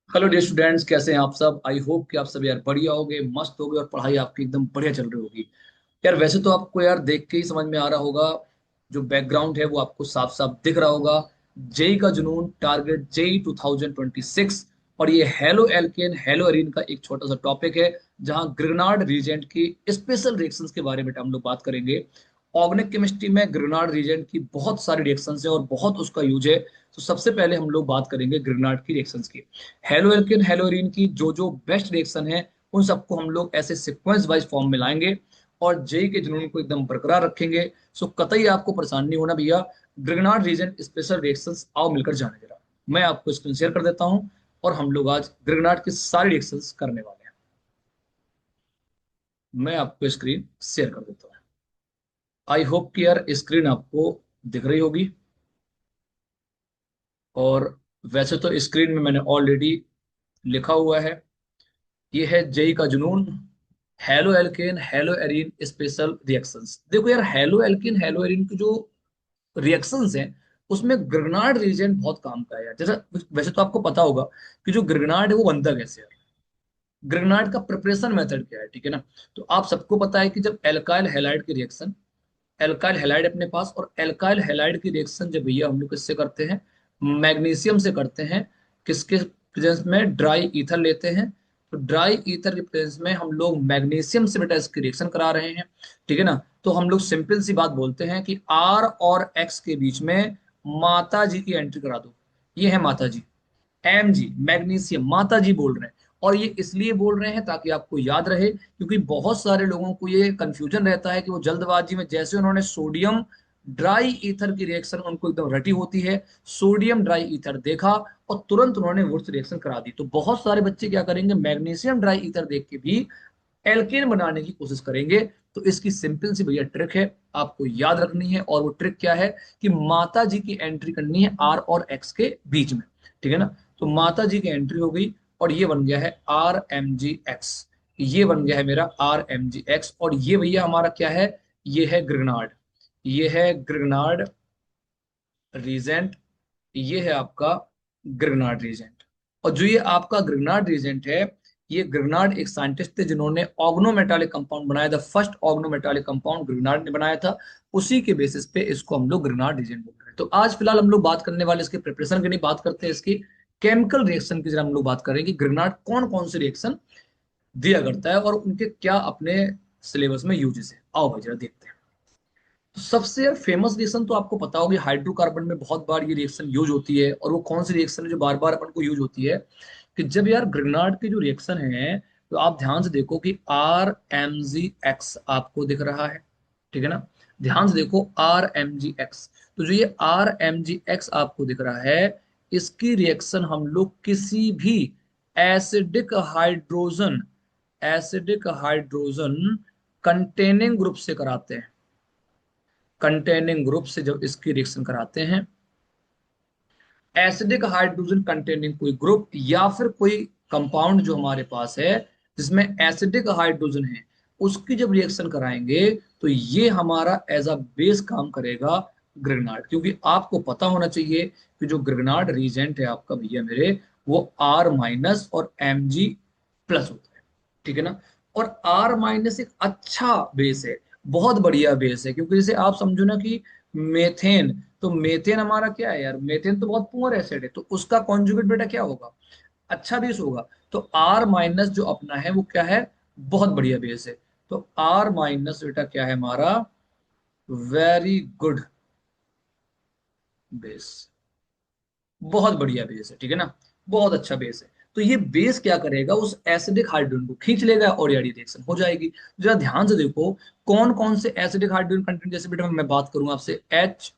Hello dear students, कैसे हैं आप सब। आई होप कि आप सब यार बढ़िया होगे, मस्त होगे और पढ़ाई आपकी एकदम बढ़िया चल रही होगी। यार वैसे तो आपको यार देख के ही समझ में आ रहा होगा, जो बैकग्राउंड है वो आपको साफ साफ दिख रहा होगा। जेई का जुनून टारगेट जेई 2026। और ये हेलो एल्केन हेलो अरीन का एक छोटा सा टॉपिक है, जहां ग्रेनाड रीजेंट की स्पेशल रिएक्शंस के बारे में हम लोग बात करेंगे। ऑर्गेनिक केमिस्ट्री में ग्रेनाड रीजेंट की बहुत सारी रिएक्शंस है और बहुत उसका यूज है। तो सबसे पहले हम लोग बात करेंगे ग्रेनाड की रिएक्शंस की। हेलो एल्केन हेलो एरीन की जो जो बेस्ट रिएक्शन है, उन सबको हम लोग ऐसे सीक्वेंस वाइज फॉर्म में लाएंगे और जेई के जुनून को एकदम बरकरार रखेंगे। सो कतई आपको परेशान नहीं होना भैया। ग्रिग्नार्ड रीजन स्पेशल रिएक्शंस आओ मिलकर जाने जरा। मैं आपको स्क्रीन शेयर कर देता हूं और हम लोग आज ग्रिग्नार्ड की सारी रिएक्शंस करने वाले हैं। मैं आपको स्क्रीन शेयर कर देता हूं। आई होप कि यार स्क्रीन आपको दिख रही होगी। और वैसे तो स्क्रीन में मैंने ऑलरेडी लिखा हुआ है। ये है जेई का जुनून, halo alkane hello arene special reactions. देखो यार, हेलो एल्केन हेलो एरीन की जो रिएक्शंस हैं, उसमें ग्रिग्नार्ड रीजेंट बहुत काम का है यार। जैसा वैसे तो आपको पता होगा कि जो ग्रिग्नार्ड है वो बनता कैसे है। ग्रिग्नार्ड का प्रिपरेशन मेथड क्या है, ठीक है ना। तो आप सबको पता है कि जब एल्काइल हैलाइड की रिएक्शन, एल्काइल हैलाइड अपने पास, और एल्काइल हैलाइड की रिएक्शन जब भैया हम लोग किससे करते हैं, मैग्नीशियम से करते हैं। किसके प्रेजेंस में, ड्राई ईथर लेते हैं। तो ड्राई ईथर के प्रेजेंस में हम लोग मैग्नीशियम से बेटा इसकी रिएक्शन करा रहे हैं, ठीक है ना। तो हम लोग सिंपल सी बात बोलते हैं कि आर और एक्स के बीच में माता जी की एंट्री करा दो। ये है माता जी। एम जी मैग्नीशियम माता जी बोल रहे हैं। और ये इसलिए बोल रहे हैं ताकि आपको याद रहे, क्योंकि बहुत सारे लोगों को ये कंफ्यूजन रहता है कि वो जल्दबाजी में जैसे उन्होंने सोडियम ड्राई ईथर की रिएक्शन उनको एकदम रटी होती है, सोडियम ड्राई ईथर देखा और तुरंत उन्होंने वुर्स रिएक्शन करा दी। तो बहुत सारे बच्चे क्या करेंगे, मैग्नीशियम ड्राई ईथर देख के भी एल्केन बनाने की कोशिश करेंगे। तो इसकी सिंपल सी भैया ट्रिक है, आपको याद रखनी है। और वो ट्रिक क्या है कि माता जी की एंट्री करनी है आर और एक्स के बीच में, ठीक है ना। तो माता जी की एंट्री हो गई और ये बन गया है आर एम जी एक्स। ये बन गया है मेरा आर एम जी एक्स। और ये भैया हमारा क्या है, ये है ग्रिग्नार्ड। ये है ग्रिग्नार्ड रीजेंट। ये है आपका ग्रिग्नार्ड रीजेंट। और जो ये आपका ग्रिग्नार्ड रीजेंट है, ये ग्रिग्नार्ड एक साइंटिस्ट थे जिन्होंने ऑर्गेनोमेटालिक कंपाउंड बनाया था। फर्स्ट ऑर्गेनोमेटालिक कंपाउंड ग्रिग्नार्ड ने बनाया था। उसी के बेसिस पे इसको हम लोग ग्रिग्नार्ड रीजेंट बोल रहे हैं। तो आज फिलहाल हम लोग बात करने वाले इसके प्रिपरेशन की नहीं, बात करते हैं इसकी केमिकल रिएक्शन की। जरा हम लोग बात करें कि ग्रिग्नार्ड कौन कौन से रिएक्शन दिया करता है और उनके क्या अपने सिलेबस में यूजेस है। आओ भाई जरा देखते हैं। तो सबसे फेमस रिएक्शन तो आपको पता होगी, हाइड्रोकार्बन में बहुत बार ये रिएक्शन यूज होती है। और वो कौन सी रिएक्शन है जो बार बार अपन को यूज होती है, कि जब यार ग्रिग्नार्ड की जो रिएक्शन है, तो आप ध्यान से देखो कि आर एम जी एक्स आपको दिख रहा है, ठीक है ना। ध्यान से देखो आर एम जी एक्स। तो जो ये आर एम जी एक्स आपको दिख रहा है, इसकी रिएक्शन हम लोग किसी भी acidic hydrogen, acidic hydrogen containing group से कराते हैं। कंटेनिंग ग्रुप से जब इसकी रिएक्शन कराते हैं, एसिडिक हाइड्रोजन कंटेनिंग कोई ग्रुप या फिर कोई कंपाउंड जो हमारे पास है जिसमें एसिडिक हाइड्रोजन है, उसकी जब रिएक्शन कराएंगे, तो ये हमारा एज अ बेस काम करेगा ग्रिग्नार्ड। क्योंकि आपको पता होना चाहिए कि जो ग्रिग्नार्ड रीजेंट है आपका भैया मेरे, वो आर माइनस और एम जी प्लस होता है, ठीक है ना। और आर माइनस एक अच्छा बेस है, बहुत बढ़िया बेस है। क्योंकि जैसे आप समझो ना कि मेथेन, तो मेथेन हमारा क्या है यार, मेथेन तो बहुत पुअर एसिड है, तो उसका कॉन्जुगेट बेटा क्या होगा, अच्छा बेस होगा। तो आर माइनस जो अपना है वो क्या है, बहुत बढ़िया बेस है। तो आर माइनस बेटा क्या है हमारा, वेरी गुड बेस, बहुत बढ़िया बेस है, ठीक है ना। बहुत अच्छा बेस है। तो ये बेस क्या करेगा, उस एसिडिक हाइड्रोजन को खींच लेगा और ये रिएक्शन हो जाएगी। जरा ध्यान से देखो कौन कौन से एसिडिक हाइड्रोजन कंटेंट, जैसे बेटा मैं बात करूं आपसे, H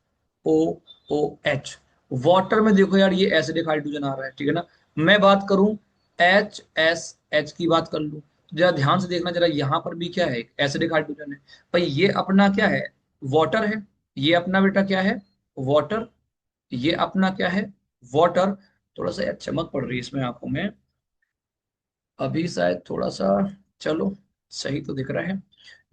O O H. Water में देखो यार ये एसिडिक हाइड्रोजन आ रहा है, ठीक है ना। मैं बात करूं एच एस एच की बात कर लूं, तो जरा ध्यान से देखना, जरा यहां पर भी क्या है, एसिडिक हाइड्रोजन है। भाई ये अपना क्या है, वाटर है। ये अपना बेटा क्या है, वाटर। ये अपना क्या है, वाटर। थोड़ा सा यार चमक पड़ रही है इसमें आंखों में, अभी शायद थोड़ा सा, चलो सही तो दिख रहा है।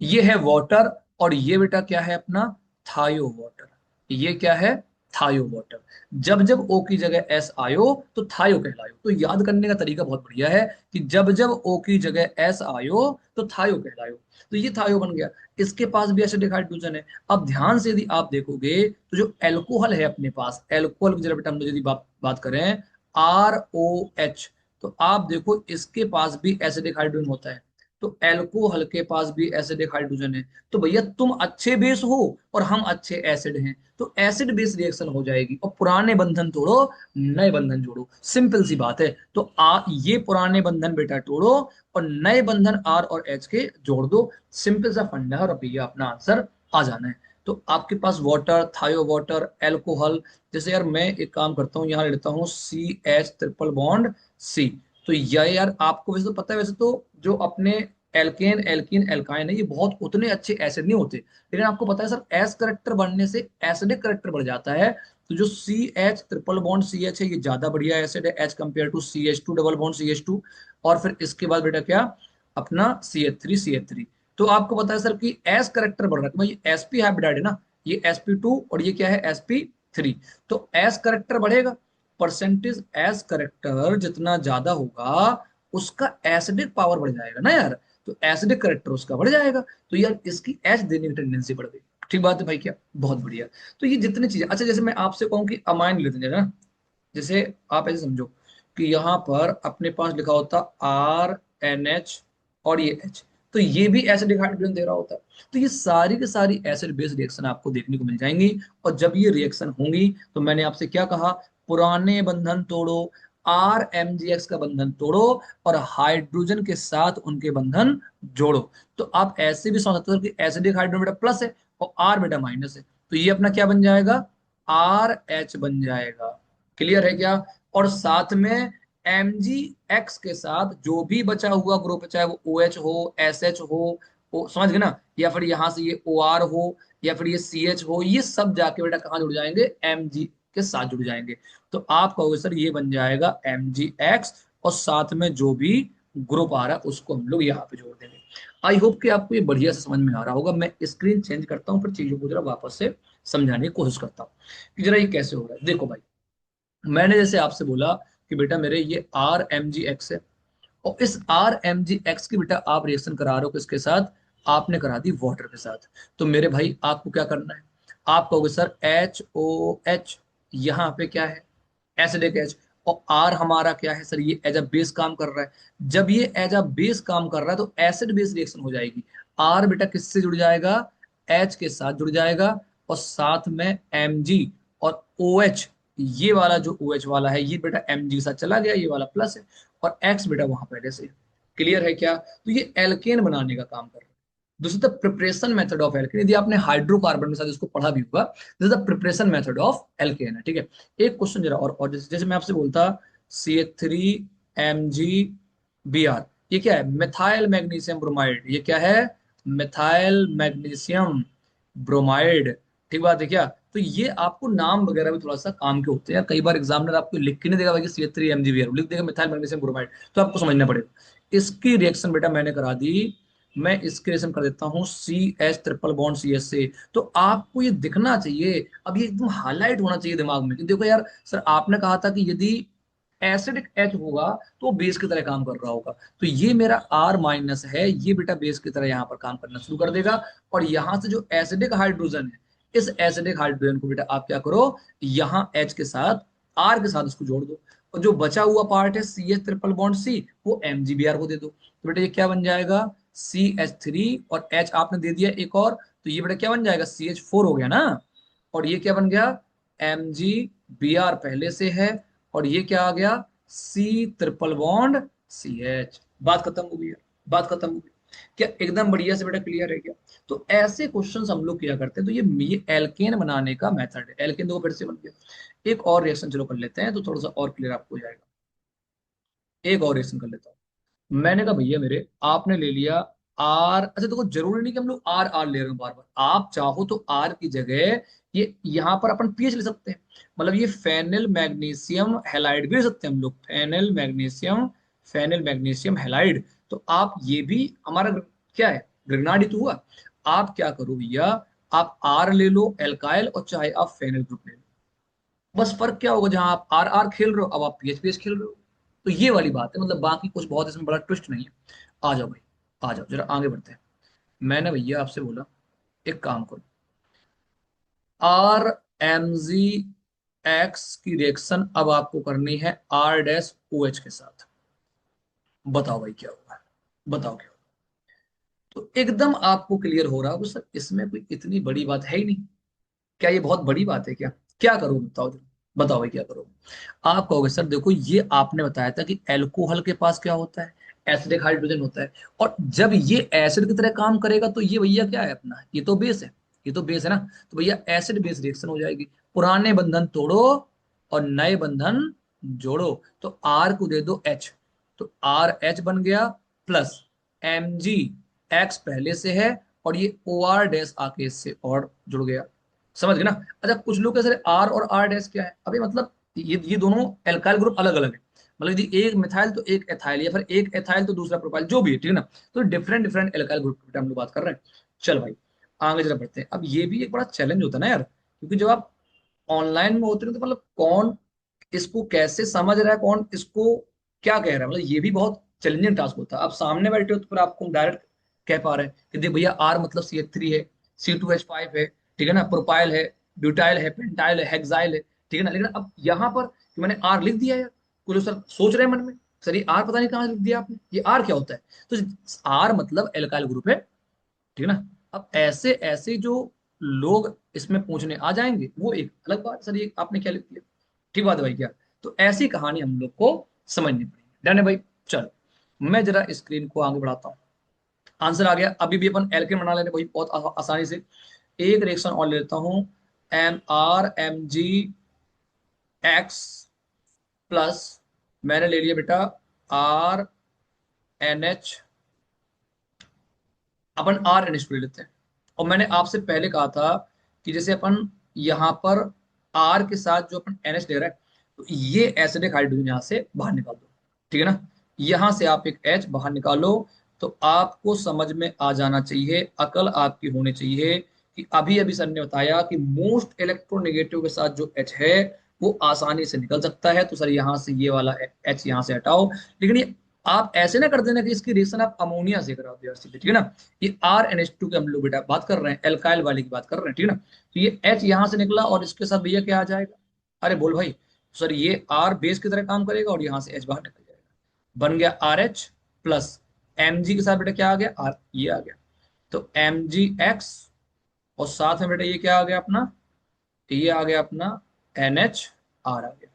ये है वाटर। और ये बेटा क्या है अपना, थायो वाटर। ये क्या है, थायो वाटर। जब जब ओ की जगह एस आयो तो थायो कहलायो। तो याद करने का तरीका बहुत बढ़िया है कि जब जब ओ की जगह एस आयो तो थायो कहलायो। तो ये थायो बन गया। इसके पास भी एसिडिक हाइड्रोजन है। अब ध्यान से यदि आप देखोगे तो जो एल्कोहल है अपने पास, एल्कोहल की जरा बेटा हम लोग यदि बात करें, ROH, तो आप देखो इसके पास भी एसिडिक हाइड्रोजन होता है। तो एल्कोहल के पास भी एसिडिक हाइड्रोजन है। तो भैया तुम अच्छे बेस हो और हम अच्छे एसिड हैं, तो एसिड बेस रिएक्शन हो जाएगी। और पुराने बंधन तोड़ो, नए बंधन जोड़ो, सिंपल सी बात है। तो ये पुराने बंधन बेटा तोड़ो और नए बंधन R और H के जोड़ दो। सिंपल सा फंडा है और भैया अपना आंसर आ जाना है। तो आपके पास वाटर, थायो वाटर, एल्कोहल, जैसे यार मैं एक काम करता हूँ, यहाँ लेता हूँ CH ट्रिपल बॉन्ड C। तो यह यार आपको वैसे तो पता है, वैसे तो जो अपने एल्केन एल्कीन एल्काइन है ये बहुत उतने अच्छे एसिड नहीं होते, लेकिन आपको पता है सर एस करेक्टर बढ़ने से एसिडिक करेक्टर बढ़ जाता है। तो जो CH ट्रिपल बॉन्ड CH है ये ज्यादा बढ़िया एसिड है as compare to CH2 double bond CH2। और फिर इसके बाद बेटा क्या, अपना CH3। तो आपको पता है सर कि एस करेक्टर बढ़ रहा है, तो भाई sp हाइब्रिडाइड है ना, ये sp2 और ये क्या है sp3। तो एस करेक्टर बढ़ेगा, परसेंटेज एस करेक्टर जितना ज्यादा होगा उसका एसिडिक पावर बढ़ जाएगा ना यार। तो एसिडिक करेक्टर उसका बढ़ जाएगा, तो यार इसकी एच देने की टेंडेंसी बढ़ गई। ठीक बात है भाई, क्या बहुत बढ़िया। तो ये जितनी चीजें, अच्छा जैसे मैं आपसे कहूँ कि अमाइन लेते हैं ना, जैसे आप ऐसे समझो कि यहाँ पर अपने पास लिखा होता RNH और ये H, तो ये भी एसिडिक हाइड्रोजन दे रहा होता है। तो ये सारी की सारी एसिड बेस रिएक्शन आपको देखने को मिल जाएंगी। और जब ये रिएक्शन होंगी तो मैंने आपसे क्या कहा, पुराने बंधन तोड़ो, RMgx का बंधन तोड़ो और हाइड्रोजन के साथ उनके बंधन जोड़ो। तो आप ऐसे भी समझ सकते हो कि एसिडिक हाइड्रोजन बेटा प्लस है और R बेटा माइनस है। तो ये अपना क्या बन जाएगा, RH बन जाएगा। क्लियर है क्या। और साथ में MgX के साथ जो भी बचा हुआ ग्रुप है, चाहे वो OH हो, SH हो, समझ गए ना, या फिर यहां से ये OR हो, या फिर ये CH हो, ये सब जाके बेटा कहाँ जुड़ जाएंगे, Mg के साथ जुड़ जाएंगे। तो आप कहोगे सर ये बन जाएगा MgX, और साथ में जो भी ग्रुप आ रहा है उसको हम लोग यहाँ पे जोड़ देंगे। आई होप कि आपको ये बढ़िया से समझ में आ रहा होगा। मैं स्क्रीन चेंज करता हूँ, फिर चीजों को जरा वापस से समझाने की कोशिश करता हूँ कि जरा ये कैसे हो रहा है। देखो भाई, मैंने जैसे आपसे बोला कि बेटा मेरे ये RMgX है, और इस RMgX की बेटा आप रिएक्शन करा रहे हो किसके साथ, आपने करा दी वाटर के साथ। तो मेरे भाई आपको क्या करना है, आप कहोगे सर HOH, यहाँ पे क्या है, एसिडिक H, और R हमारा क्या है सर, ये एज अ बेस काम कर रहा है। जब ये एज अ बेस काम कर रहा है तो एसिड बेस रिएक्शन हो जाएगी। R बेटा किससे जुड़ जाएगा, H के साथ जुड़ जाएगा, और साथ में Mg, और OH, ये वाला जो OH वाला है ये बेटा Mg के साथ चला गया, ये वाला प्लस है, और X बेटा वहां पहले से। क्लियर है क्या। तो ये एल्केन बनाने का काम कर रहा है। दूसरी the preparation method of alkene, यदि आपने हाइड्रोकार्बन के साथ इसको पढ़ा भी होगा, this is the preparation method of alkene है। ठीक है, एक क्वेश्चन जरा और जैसे जैसे मैं आपसे बोलता CH3MgBr, ये क्या है, मिथाइल मैग्नीशियम ब्रोमाइड, ये क्या है, मिथाइल मैग्नीशियम ब्रोमाइड। ठीक बात है क्या। तो ये आपको नाम वगैरह भी थोड़ा सा काम के होते हैं, कई बार एग्जामिनर आपको लिख के नहीं देगा भाई CH3MgBr, लिख देगा मिथाइल मैग्नीशियम ब्रोमाइड, तो आपको समझना पड़ेगा। इसकी रिएक्शन बेटा मैंने करा दी, मैं इसके रिएक्शन कर देता हूँ CH ट्रिपल बॉन्ड CH से। तो आपको ये दिखना चाहिए, अब ये एकदम हाईलाइट होना चाहिए दिमाग में कि देखो यार सर आपने कहा था कि यदि एसिडिक H होगा तो बेस की तरह काम कर रहा होगा। तो ये मेरा R- है, ये बेटा बेस की तरह यहाँ पर काम करना शुरू कर देगा। और यहाँ से जो एसिडिक हाइड्रोजन है, इस एसिडिक हाइड्रोजन को बेटा आप क्या करो, यहाँ H के साथ, R के साथ इसको जोड़ दो, और जो बचा हुआ पार्ट है CH ट्रिपल बॉन्ड C, वो MgBr को दे दो। तो बेटा ये क्या बन जाएगा, CH3 और H आपने दे दिया एक और, तो ये बेटा क्या बन जाएगा, CH4 हो गया ना। और ये क्या बन गया, MgBr पहले से है, और ये क्या आ गया, C ट्रिपल बॉन्ड CH। बात खत्म हो गई है, बात खत्म हो गई। क्या एकदम बढ़िया से बेटा क्लियर है क्या। तो ऐसे क्वेश्चंस हम लोग किया करते हैं। तो ये एल्केन बनाने का मेथड है। एल्केन दो फिर से बन गया। एक और रिएक्शन चलो कर लेते हैं तो थोड़ा सा और क्लियर आपको हो जाएगा। एक और रिएक्शन कर लेता हूँ। मैंने कहा भैया मेरे, आपने ले लिया आर, अच्छा देखो जरूरी नहीं कि हम लोग आर आर ले रहे हो बार बार, आप चाहो तो आर की जगह ये यहाँ पर अपन पीएच ले सकते हैं। मतलब ये फेनिल मैग्नीशियम हैलाइड भी ले सकते हैं हम लोग, फेनिल मैग्नीशियम हैलाइड। तो आप ये भी हमारा क्या है, ग्रिग्नार्ड तो हुआ। आप क्या करो भैया, आप आर ले लो एल्काइल, और चाहे आप फेनिल ग्रुप ले लो। बस फर्क क्या होगा, जहां आप आर आर खेल रहे हो अब आप पीएच पीएच खेल रहे हो। तो ये वाली बात है, मतलब बाकी कुछ बहुत इसमें बड़ा ट्विस्ट नहीं है। आ जाओ भाई, आ जाओ जरा आगे बढ़ते हैं। मैंने भैया आपसे बोला एक काम करो, आर एम जी एक्स की रिएक्शन अब आपको करनी है आर डैश ओ एच के साथ। बताओ भाई क्या होगा, बताओ क्या होगा। तो एकदम आपको क्लियर हो रहा होगा सर इसमें कोई इतनी बड़ी बात है ही नहीं। क्या ये बहुत बड़ी बात है क्या? क्या करोगे बताओ जरा, बताओ भाई क्या करोगे। आप कहोगे सर देखो ये आपने बताया था कि एल्कोहल के पास क्या होता है, एसिडिक हाइड्रोजन होता है, और जब ये एसिड की तरह काम करेगा तो ये भैया क्या है अपना, ये तो बेस है, ये तो बेस है ना। तो भैया एसिड बेस रिएक्शन हो जाएगी, पुराने बंधन तोड़ो और नए बंधन जोड़ो। तो आर को दे दो एच, तो आर एच बन गया, प्लस एम जी एक्स पहले से है, और ये ओ आर डैश आके इससे और जुड़ गया। समझ गए ना? अच्छा कुछ लोग कैसे, आर और आर डैश क्या है अभी, मतलब ये दोनों एल्काइल ग्रुप अलग अलग है, मतलब यदि एक मिथाइल तो एक एथाइल, या फिर एक एथाइल तो दूसरा प्रोपाइल, जो भी है, ठीक है ना। तो डिफरेंट डिफरेंट एल्काइल ग्रुप की हम लोग बात कर रहे हैं। चल भाई आगे जरा बढ़ते हैं। अब ये भी एक बड़ा चैलेंज होता है ना यार, क्योंकि जब आप ऑनलाइन में होते हैं तो मतलब कौन इसको कैसे समझ रहा है, कौन इसको क्या कह रहा है, मतलब ये भी बहुत चैलेंजिंग टास्क होता है। आप सामने बैठे हो तो फिर आपको डायरेक्ट कह पा रहे हैं कि देख भैया आर मतलब सी एच थ्री है, C2H5 है, ठीक है ना, प्रोपाइल है, ब्यूटाइल है, पेंटाइल है, हेक्साइल है, ठीक है ना। लेकिन अब यहाँ पर कि मैंने आर लिख दिया यार, कुछ लोग सर सोच रहे हैं मन में, सर ये आर पता नहीं कहाँ लिख दिया आपने, ये आर क्या होता है। तो आर मतलब एल्काइल ग्रुप है, ठीक है ना। अब ऐसे ऐसे जो लोग इसमें पूछने आ जाएंगे वो एक अलग बात, सर ये आपने क्या लिख दिया, ठीक बात है भाई क्या। तो ऐसी कहानी हम लोग को समझनी पड़ेगी, डन है भाई। चलो मैं जरा स्क्रीन को आगे बढ़ाता हूँ। आंसर आ गया, अभी भी अपन एल्केन बना लेते हैं भाई बहुत आसानी से। एक रिएक्शन और ले लेता हूं, M R M G X plus, मैंने ले लिया बेटा आर एन एच, अपन आर एन एच ले लेते हैं। और मैंने आपसे पहले कहा था कि जैसे अपन यहाँ पर आर के साथ जो अपन एन एच ले रहे हैं, तो ये एसिडिक हाइड्रोजन यहाँ से बाहर निकाल दो, ठीक है ना। यहां से आप एक एच बाहर निकालो, तो आपको समझ में आ जाना चाहिए, अकल आपकी होनी चाहिए कि अभी अभी सर ने बताया कि मोस्ट इलेक्ट्रोनेगेटिव के साथ जो एच है वो आसानी से निकल सकता है, तो सर यहां से ये वाला एच यहां से हटाओ। लेकिन ये आप ऐसे ना कर देना कि इसकी रिएक्शन आप अमोनिया से करा दो यार सीधे, ठीक है ना। ये आर एन एच टू के हम लोग बेटा बात कर रहे हैं, एल्काइल वाले की बात कर रहे हैं, ठीक है ना। तो ये एच यहां से निकला और इसके साथ भैया क्या आ जाएगा, अरे बोल भाई, सर ये आर बेस की तरह काम करेगा और यहां से एच बाहर निकल जाएगा, बन गया R H plus M G के साथ बेटा क्या आ गया, आर, ये आ गया। तो एम जी एक्स, और साथ में बेटा ये क्या आ गया अपना, ये आ गया अपना एन एच आर आ गया।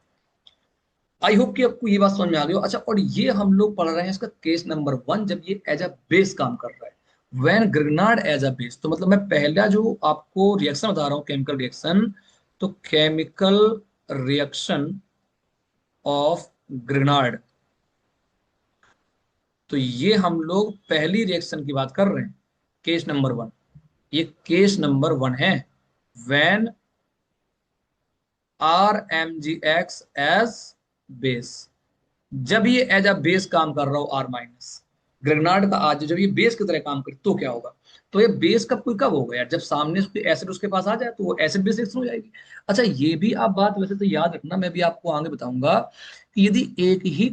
आई होप कि आपको ये बात समझ में आ गई हो। अच्छा, और ये हम लोग पढ़ रहे हैं इसका केस नंबर 1, जब ये एज अ बेस काम कर रहा है, when Grignard as a base. तो मतलब मैं पहला जो आपको रिएक्शन बता रहा हूँ, केमिकल रिएक्शन, तो केमिकल रिएक्शन ऑफ ग्रिग्नार्ड, तो ये हम लोग पहली रिएक्शन की बात कर रहे हैं, केस नंबर 1। ये केस नंबर 1 है, when R M G X as base, जब ये एज अ बेस काम कर रहा हो आर माइनस, ग्रेगनार्ड का आज जब ये बेस की तरह काम करे तो क्या होगा। तो ये बेस कब होगा यार, जब सामने उसके एसिड उसके पास आ जाए तो वो एसिड बेस रिएक्शन हो जाएगी। अच्छा ये भी आप बात वैसे तो याद रखना, मैं भी आपको आगे बताऊंगा कि यदि एक ही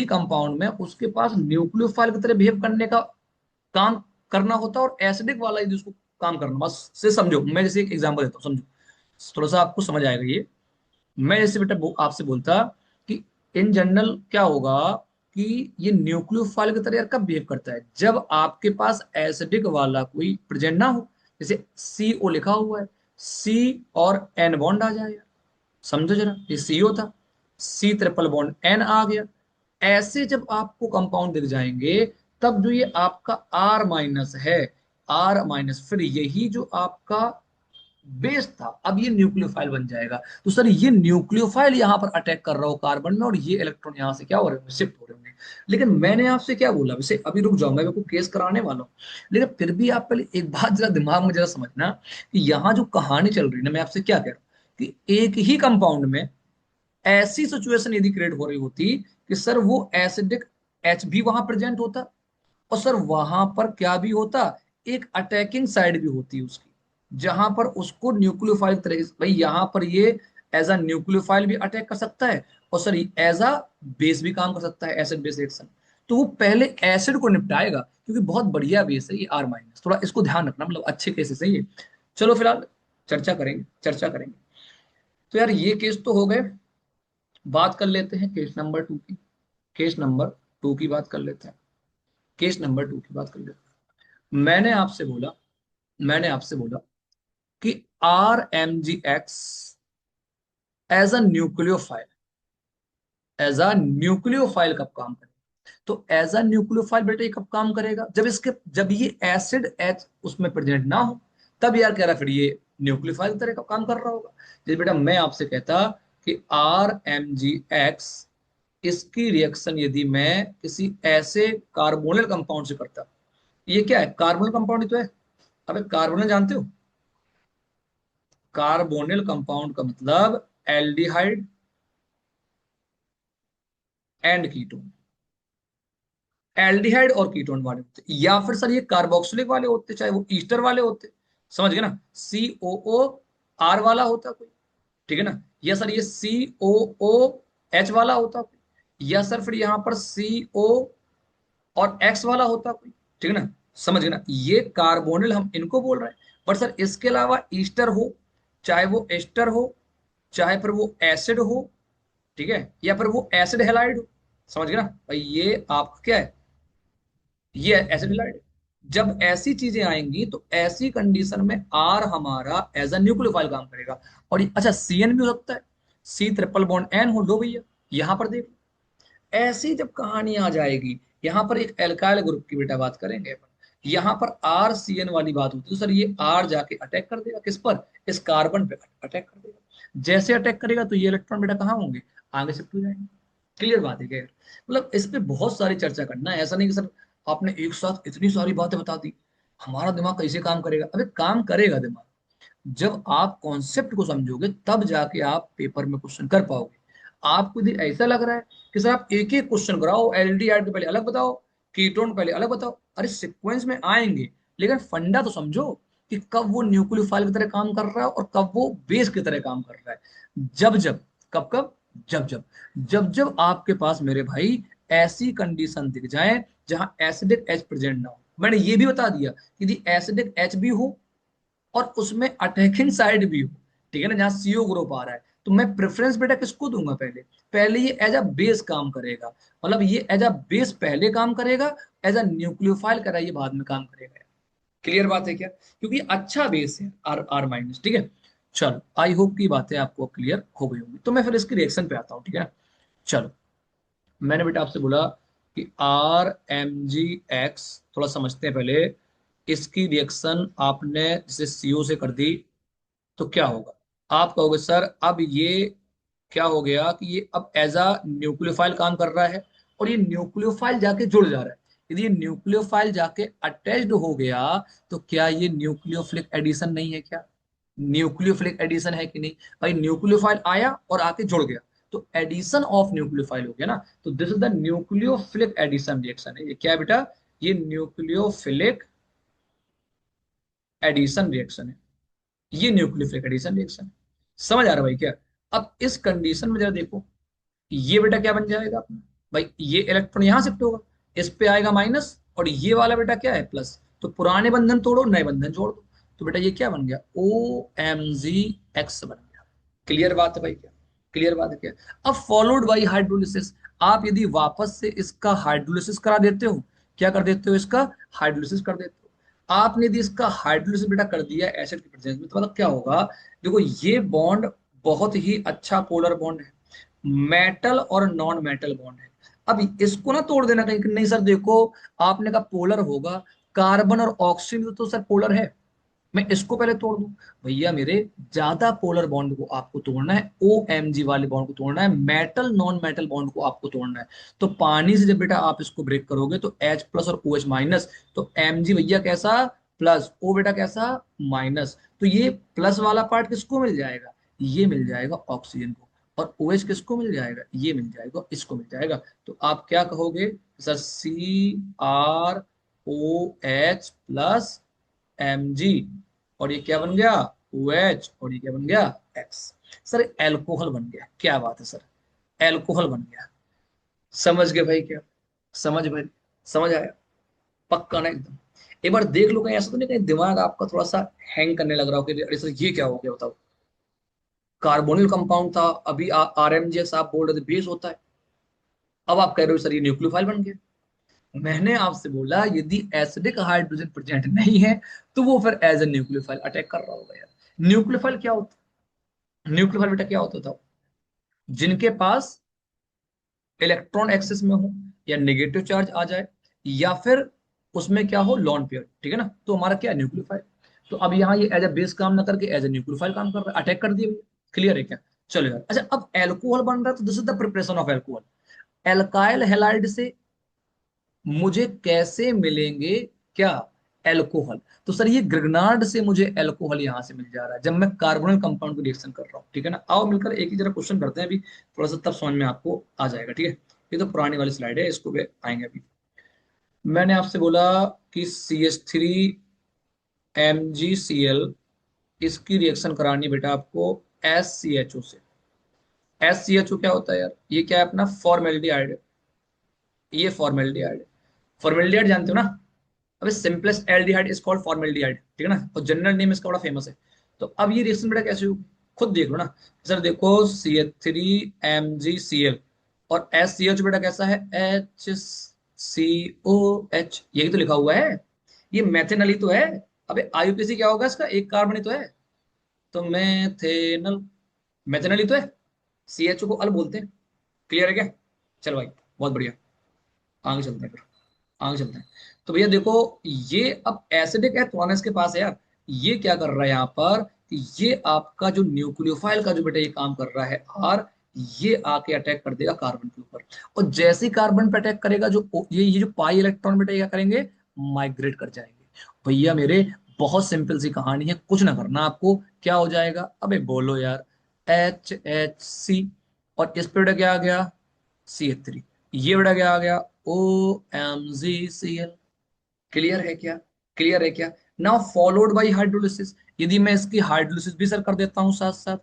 कंपाउंड में उसके पास न्यूक्लियोफाइल की तरह बिहेव करने का काम करना होता है, और एसिडिक वाला यदि उसको काम करना, बस से समझो, मैं जैसे एक एग्जांपल देता हूँ समझो, थोड़ा सा आपको समझ आएगा ये। मैं जैसे बेटा आपसे बोलता कि इन जनरल क्या होगा कि ये न्यूक्लियोफाइल की तरह यार कब बिहेव करता है, जब आपके पास एसिडिक वाला कोई प्रेजेंट ना हो, जैसे CO लिखा हुआ है, C और N बॉन्ड आ जाए यार, समझो जरा, ये CO था, C ट्रिपल बॉन्ड N आ गया। ऐसे जब आपको कंपाउंड दिख जाएंगे, तब जो ये आपका R माइनस है, R माइनस, फिर यही जो आपका बेस था अब ये न्यूक्लियोफाइल बन जाएगा। तो सर ये न्यूक्लियोफाइल यहां पर अटैक कर रहा हो कार्बन में, और ये इलेक्ट्रॉन यहां से क्या हो रहे हैं, शिफ्ट हो रहे होंगे। लेकिन मैंने आपसे क्या बोला, वैसे अभी रुक जाओ, मैं आपको केस कराने वाला हूँ, लेकिन फिर भी आप पहले एक बात जरा दिमाग में जरा समझना कि यहाँ जो कहानी चल रही है ना, मैं आपसे क्या कह रहा हूँ कि एक ही कंपाउंड में ऐसी सिचुएशन यदि क्रिएट हो रही होती कि सर वो एसिडिक एच भी वहां प्रेजेंट होता, और सर वहां पर क्या भी होता, एक अटैकिंग साइड भी होती उसकी, जहां पर उसको न्यूक्लियोफाइल तरह, भाई यहां पर ये एज अ न्यूक्लियोफाइल भी अटैक कर सकता है, और सर एज अ बेस भी काम कर सकता है, एसिड बेस रिएक्शन। तो वो पहले एसिड को निपटाएगा, क्योंकि बहुत बढ़िया बेस है ये आर माइनस, थोड़ा इसको ध्यान रखना, मतलब अच्छे केसेस है ये। चलो फिलहाल चर्चा करेंगे, चर्चा करेंगे। तो यार ये केस तो हो गए। बात कर लेते हैं केस नंबर 2 की। केस नंबर 2 की बात कर लेते हैं। केस नंबर 2 की बात कर लेते हैं। मैंने आपसे बोला कि R M G X as a nucleophile, as a nucleophile कब काम करेगा? तो एज अ न्यूक्लियोफाइल बेटा ये कब काम करेगा? जब ये एसिड एच उसमें प्रेजेंट ना हो, तब यार कह रहा फिर ये न्यूक्लियोफाइल की तरह का काम कर रहा होगा। जैसे बेटा मैं आपसे कहता कि आर एम जी एक्स, इसकी रिएक्शन यदि मैं किसी ऐसे कार्बोनिल कंपाउंड से करता, ये क्या है? कार्बोनिल कंपाउंड ही तो है। अबे कार्बोनिल जानते हो? कार्बोनिल कंपाउंड का मतलब एल्डिहाइड एंड कीटोन। एल्डिहाइड और कीटोन वाले होते, या फिर सर ये कार्बोक्सिलिक वाले होते, चाहे वो ईस्टर वाले होते। समझ गए ना? सी ओ ओ आर वाला होता कोई, ठीक है ना? या सर ये सी ओ ओ एच वाला होता कोई, या सर फिर यहां पर सी ओ और एक्स वाला होता कोई, ठीक है ना? समझ गए ना? ये कार्बोनिल हम इनको बोल रहे हैं। बट सर इसके अलावा ईस्टर हो, चाहे वो एस्टर हो, चाहे फिर वो एसिड हो, ठीक है, या फिर वो एसिड हेलाइड हो। समझ गए ना भाई? ये आपका क्या है? ये एसिड हेलाइड। जब ऐसी चीजें आएंगी तो ऐसी कंडीशन में आर हमारा एज अ न्यूक्लियोफाइल काम करेगा। और अच्छा सी एन भी हो सकता है, सी ट्रिपल बॉन्ड एन हो, लो भैया यहां पर देख लो। ऐसी जब कहानी आ जाएगी, यहां पर एक एल्काइल ग्रुप की बेटा बात करेंगे अपन, यहां पर आर सी एन वाली बात होती है, तो सर ये आर जाके अटैक कर देगा किस पर? इस कार्बन पे अटैक कर देगा। जैसे अटैक करेगा तो ये इलेक्ट्रॉन बेटा कहाँ होंगे? आगे शिफ्ट हो जाएंगे। क्लियर बात है क्या यार? मतलब इस पे बहुत सारी चर्चा करना है, ऐसा नहीं कि सर आपने एक साथ इतनी सारी बातें बता दी, हमारा दिमाग कैसे काम करेगा? अबे काम करेगा दिमाग। जब आप कॉन्सेप्ट को समझोगे तब जाके आप पेपर में क्वेश्चन कर पाओगे। आपको यदि ऐसा लग रहा है कि सर आप एक एक क्वेश्चन कराओ, एल्डिहाइड के पहले अलग बताओ, कीटोन पहले अलग बताओ, अरे सीक्वेंस में आएंगे, लेकिन फंडा तो समझो कि कब वो न्यूक्लियोफाइल की तरह काम कर रहा है और कब वो बेस की तरह काम कर रहा है। जब जब, कब कब, जब जब, जब जब आपके पास मेरे भाई ऐसी कंडीशन दिख जाए जहां एसिडिक एच प्रेजेंट ना हो। मैंने ये भी बता दिया कि यदि एसिडिक एच भी हो और उसमें अटैकिंग साइड भी हो, ठीक है ना, जहां सीओ ग्रुप आ रहा है, तो मैं प्रेफरेंस बेटा किसको दूंगा? पहले पहले ये एज अ बेस काम करेगा, मतलब ये एज अ बेस पहले काम करेगा, एज अ न्यूक्लियोफाइल करा ये बाद में काम करेगा। क्लियर बात है क्या? क्योंकि अच्छा बेस है आर आर माइनस, ठीक है। चलो आई होप की बातें आपको क्लियर हो गई होंगी, तो मैं फिर इसकी रिएक्शन पे आता हूँ, ठीक है। चलो मैंने बेटा आपसे बोला कि आर एम जी एक्स, थोड़ा समझते हैं पहले। इसकी रिएक्शन आपने जैसे सीओ से कर दी, तो क्या होगा? आप कहोगे सर अब ये क्या हो गया कि ये अब एज अ न्यूक्लियोफाइल काम कर रहा है, और ये न्यूक्लियोफाइल जाके जुड़ जा रहा है। यदि ये न्यूक्लियोफाइल जाके अटैच्ड हो गया, तो क्या ये न्यूक्लियोफिलिक एडिशन नहीं है क्या? न्यूक्लियोफिलिक एडिशन है कि नहीं? भाई न्यूक्लियोफाइल आया और आके जुड़ गया, तो एडिशन ऑफ न्यूक्लियोफाइल हो गया ना। तो this is the nucleophilic addition reaction है। ये क्या है बेटा? ये न्यूक्लियोफिलिक एडिशन रिएक्शन है। ये न्यूक्लियोफिलिक एडिशन रिएक्शन है। समझ आ रहा है भाई क्या? अब इस कंडीशन में जरा देखो, ये बेटा क्या बन जाएगा अपना? भाई ये इलेक्ट्रॉन यहां शिफ्ट होगा, इस पे आएगा माइनस, और ये वाला बेटा क्या है? प्लस। तो पुराने बंधन तोड़ो, नए बंधन जोड़ दो। तो बेटा ये क्या बन गया? ओ एम जी एक्स बन गया। क्लियर बात है भाई क्या? क्लियर बात है क्या? अब फॉलोड बाई हाइड्रोलिसिस, आप यदि वापस से इसका हाइड्रोलिसिस करा देते हो, क्या कर देते हो? इसका हाइड्रोलिसिस कर देते हो। आपने यदि इसका हाइड्रोलिसिस बेटा कर दिया एसिड की प्रेजेंस में, तो मतलब क्या होगा? देखो ये बॉन्ड बहुत ही अच्छा पोलर बॉन्ड है, मेटल और नॉन मेटल बॉन्ड है। अब इसको ना तोड़ देना कहीं कि नहीं सर देखो, आपने कहा पोलर होगा, कार्बन और ऑक्सीजन तो सर पोलर है, मैं इसको पहले तोड़ दूं। भैया मेरे, ज्यादा पोलर बॉन्ड को आपको तोड़ना है, ओ एम जी वाले बॉन्ड को तोड़ना है, मेटल नॉन मेटल बॉन्ड को आपको तोड़ना है। तो पानी से जब बेटा आप इसको ब्रेक करोगे तो H प्लस और OH माइनस, तो एम जी भैया कैसा? प्लस, ओ बेटा कैसा? माइनस। तो ये प्लस वाला पार्ट किसको मिल जाएगा? ये मिल जाएगा ऑक्सीजन को। और OH किसको मिल जाएगा? ये मिल जाएगा, इसको मिल जाएगा। तो आप क्या कहोगे? सर CrOH प्लस Mg, और ये क्या बन गया, OH, और ये क्या बन गया, X। सर एल्कोहल बन गया, क्या बात है सर, एल्कोहल बन गया। समझ गए भाई क्या, समझ भाई, समझ आया, पक्का ना एकदम। एक बार देख लो, कहीं ऐसा तो नहीं कहीं दिमाग आपका थोड़ा सा हैंग करने लग रहा हो कि अरे सर ये क्या हो गया बताओ, कार्बोनिल कंपाउंड था, अभी RMGS आप बोल रहे थे बेस होता है, अब आप कह रहे हो सर ये न्यूक्लियोफाइल बन गया। मैंने आपसे बोला यदि एसिडिक हाइड्रोजन प्रेजेंट नहीं है तो वो फिर एज ए न्यूक्लियोफाइल अटैक कर रहा होगा यार। न्यूक्लियोफाइल क्या होता है, न्यूक्लियोफाइल बेटा क्या होता था, जिनके पास इलेक्ट्रॉन एक्सेस में हो, या नेगेटिव चार्ज आ जाए, या फिर उसमें क्या हो लॉन पेयर, ठीक है ना, तो हमारा क्या है न्यूक्लियोफाइल। तो अब यहाँ ये एज ए बेस काम ना करके एज ए न्यूक्लियोफाइल काम कर रहा है, अटैक कर दिया। क्लियर है क्या, चलो यार। अच्छा अब एल्कोहल बन रहा है तो this is the preparation of alcohol. Alkyl halide से मुझे कैसे मिलेंगे क्या, एल्कोहल। तो सर ये ग्रिग्नार्ड से मुझे एल्कोहल यहां से मिल जा रहा है जब मैं कार्बोनिल कंपाउंड को रिएक्शन कर रहा हूँ, ठीक है ना। आओ मिलकर एक ही जरा क्वेश्चन करते हैं अभी, थोड़ा सा तब समझ में आपको आ जाएगा, ठीक है। ये तो पुरानी वाली स्लाइड है, इसको भी आएंगे अभी। मैंने आपसे बोला कि CH3MgCl, इसकी रिएक्शन करानी बेटा आपको SCHO से। SCHO क्या होता है यार, ये क्या है अपना फॉर्मेल्डिहाइड, ये फॉर्मेल्डिहाइड। फॉर्मेल्डिहाइड जानते हो ना, अबे simplest aldehyde is called formaldehyde, ठीक है ना, और जनरल नेम इसका बड़ा फेमस है। तो अब ये रिएक्शन बेटा कैसे होगी, खुद देख लो ना। सर देखो CH3MgCl और SCH बेटा कैसा है, HCOH, यही तो लिखा हुआ है, ये मैथेनल ही तो है। अबे IUPAC क्या होगा इसका, एक कार्बन ही तो है, तो मैथेनल, मैथेनल ही तो है, CHO को अल बोलते हैं। क्लियर है क्या, चल भाई, बहुत बढ़िया, आगे चलते हैं फिर, आगे चलते हैं। तो भैया देखो, ये अब एसिडिक है तो इसके पास है यार, ये क्या कर रहा है यहाँ पर कि ये आपका जो न्यूक्लियोफाइल का जो बेटा ये काम कर रहा है आर, ये आके अटैक कर देगा कार्बन के ऊपर। और जैसे ही कार्बन पे अटैक करेगा जो ये जो पाई इलेक्ट्रॉन बेटा ये क्या करेंगे, माइग्रेट कर जाएंगे। भैया मेरे बहुत सिंपल सी कहानी है, कुछ ना करना आपको, क्या हो जाएगा, अबे बोलो यार, HHC, और इस पे बेटा क्या आ गया, CH3, ये बेटा क्या आ गया, OMgCl। क्लियर है क्या, क्लियर है क्या। नाउ फॉलोड बाय हाइड्रोलिसिस, यदि मैं इसकी हाइड्रोलिसिस भी सर कर देता हूं साथ साथ,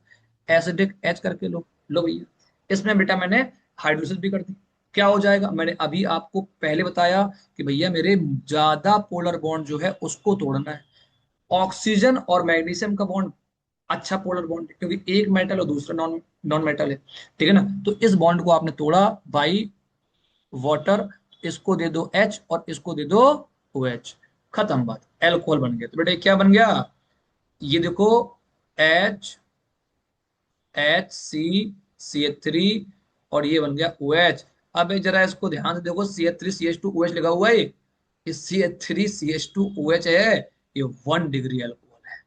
एसिडिक H करके लो भैया, इसमें बेटा मैंने हाइड्रोलिसिस भी कर दी, क्या हो जाएगा, मैंने अभी आपको पहले बताया कि भैया मेरे ज्यादा पोलर बॉन्ड जो है उसको तोड़ना है। ऑक्सीजन और मैग्नीशियम का बॉन्ड अच्छा पोलर बॉन्ड है, क्योंकि एक मेटल और दूसरा नॉन नॉन मेटल है, ठीक है ना। तो इस बॉन्ड को आपने तोड़ा बाई वाटर, इसको दे दो H और इसको दे दो OH, खत्म बात, एल्कोहल बन गया। तो बेटा ये क्या बन गया, ये देखो, HHC CH3, और ये बन गया OH। अब एक जरा इसको ध्यान से देखो, CH3CH2OH लिखा हुआ है, ये CH3CH2OH है, ये 1 डिग्री अल्कोहल है,